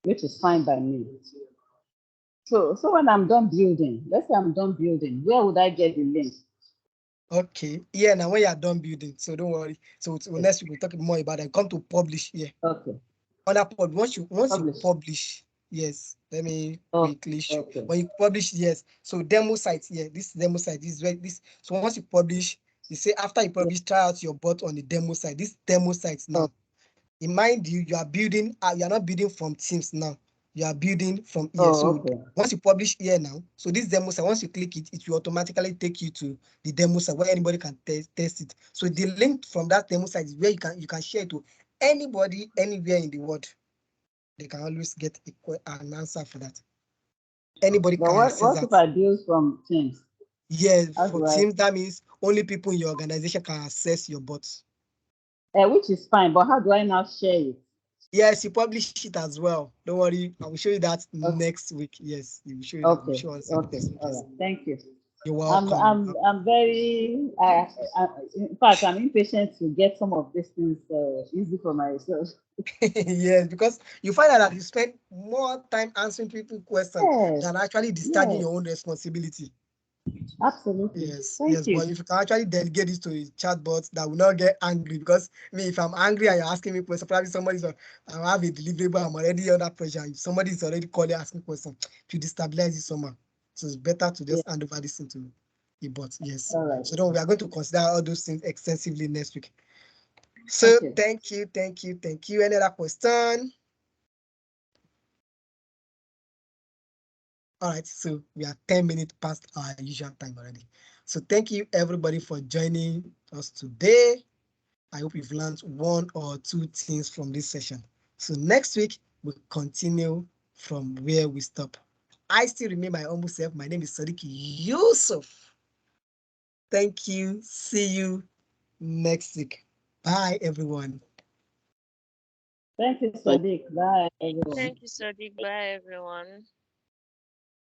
Which is fine by me. So when I'm done building, let's say I'm done building, where would I get the link? Okay, yeah, now when you are done building, so don't worry. So next week we'll talk more about it. Come to publish here. Okay. On that point, once you publish, yes, let me quickly show. When you publish, yes, so demo site here, this demo site is where this. So once you publish, you say after you publish, try out your bot on the demo site. This demo site now, in mind you are building, you are not building from Teams now. You are building from here. Once you publish here now, so this demo site, once you click it, it will automatically take you to the demo site where anybody can test it. So the link from that demo site is where you can share it to anybody anywhere in the world. They can always get an answer for that. Anybody can access that. What if I build from Teams? Yes, for Teams, that means only people in your organization can access your bots. Which is fine, but how do I now share it? Yes, you publish it as well. Don't worry, I will show you that next week. Yes, you will show you that. Okay. All right. Thank you. You're welcome. I'm very. In fact, I'm impatient to get some of these things easy for myself. Yes, because you find out that you spend more time answering people's questions than actually discharging your own responsibility. Absolutely. Yes, Thank you. But if you can actually delegate this to a chatbot that will not get angry, because if I'm angry and you're asking me questions, probably somebody's I have a deliverable, I'm already under pressure. If somebody's already calling asking questions, to destabilize it somehow. So it's better to just hand over this into a bot. Yes. All right. So we are going to consider all those things extensively next week. So thank you. Any other question? All right, so we are 10 minutes past our usual time already. So thank you everybody for joining us today. I hope you've learned one or two things from this session. So next week, we'll continue from where we stop. I still remain my humble self. My name is Sadiq Yusuf. Thank you. See you next week. Bye, everyone. Thank you, Sadiq. Bye, everyone. Thank you, Sadiq. Bye, everyone.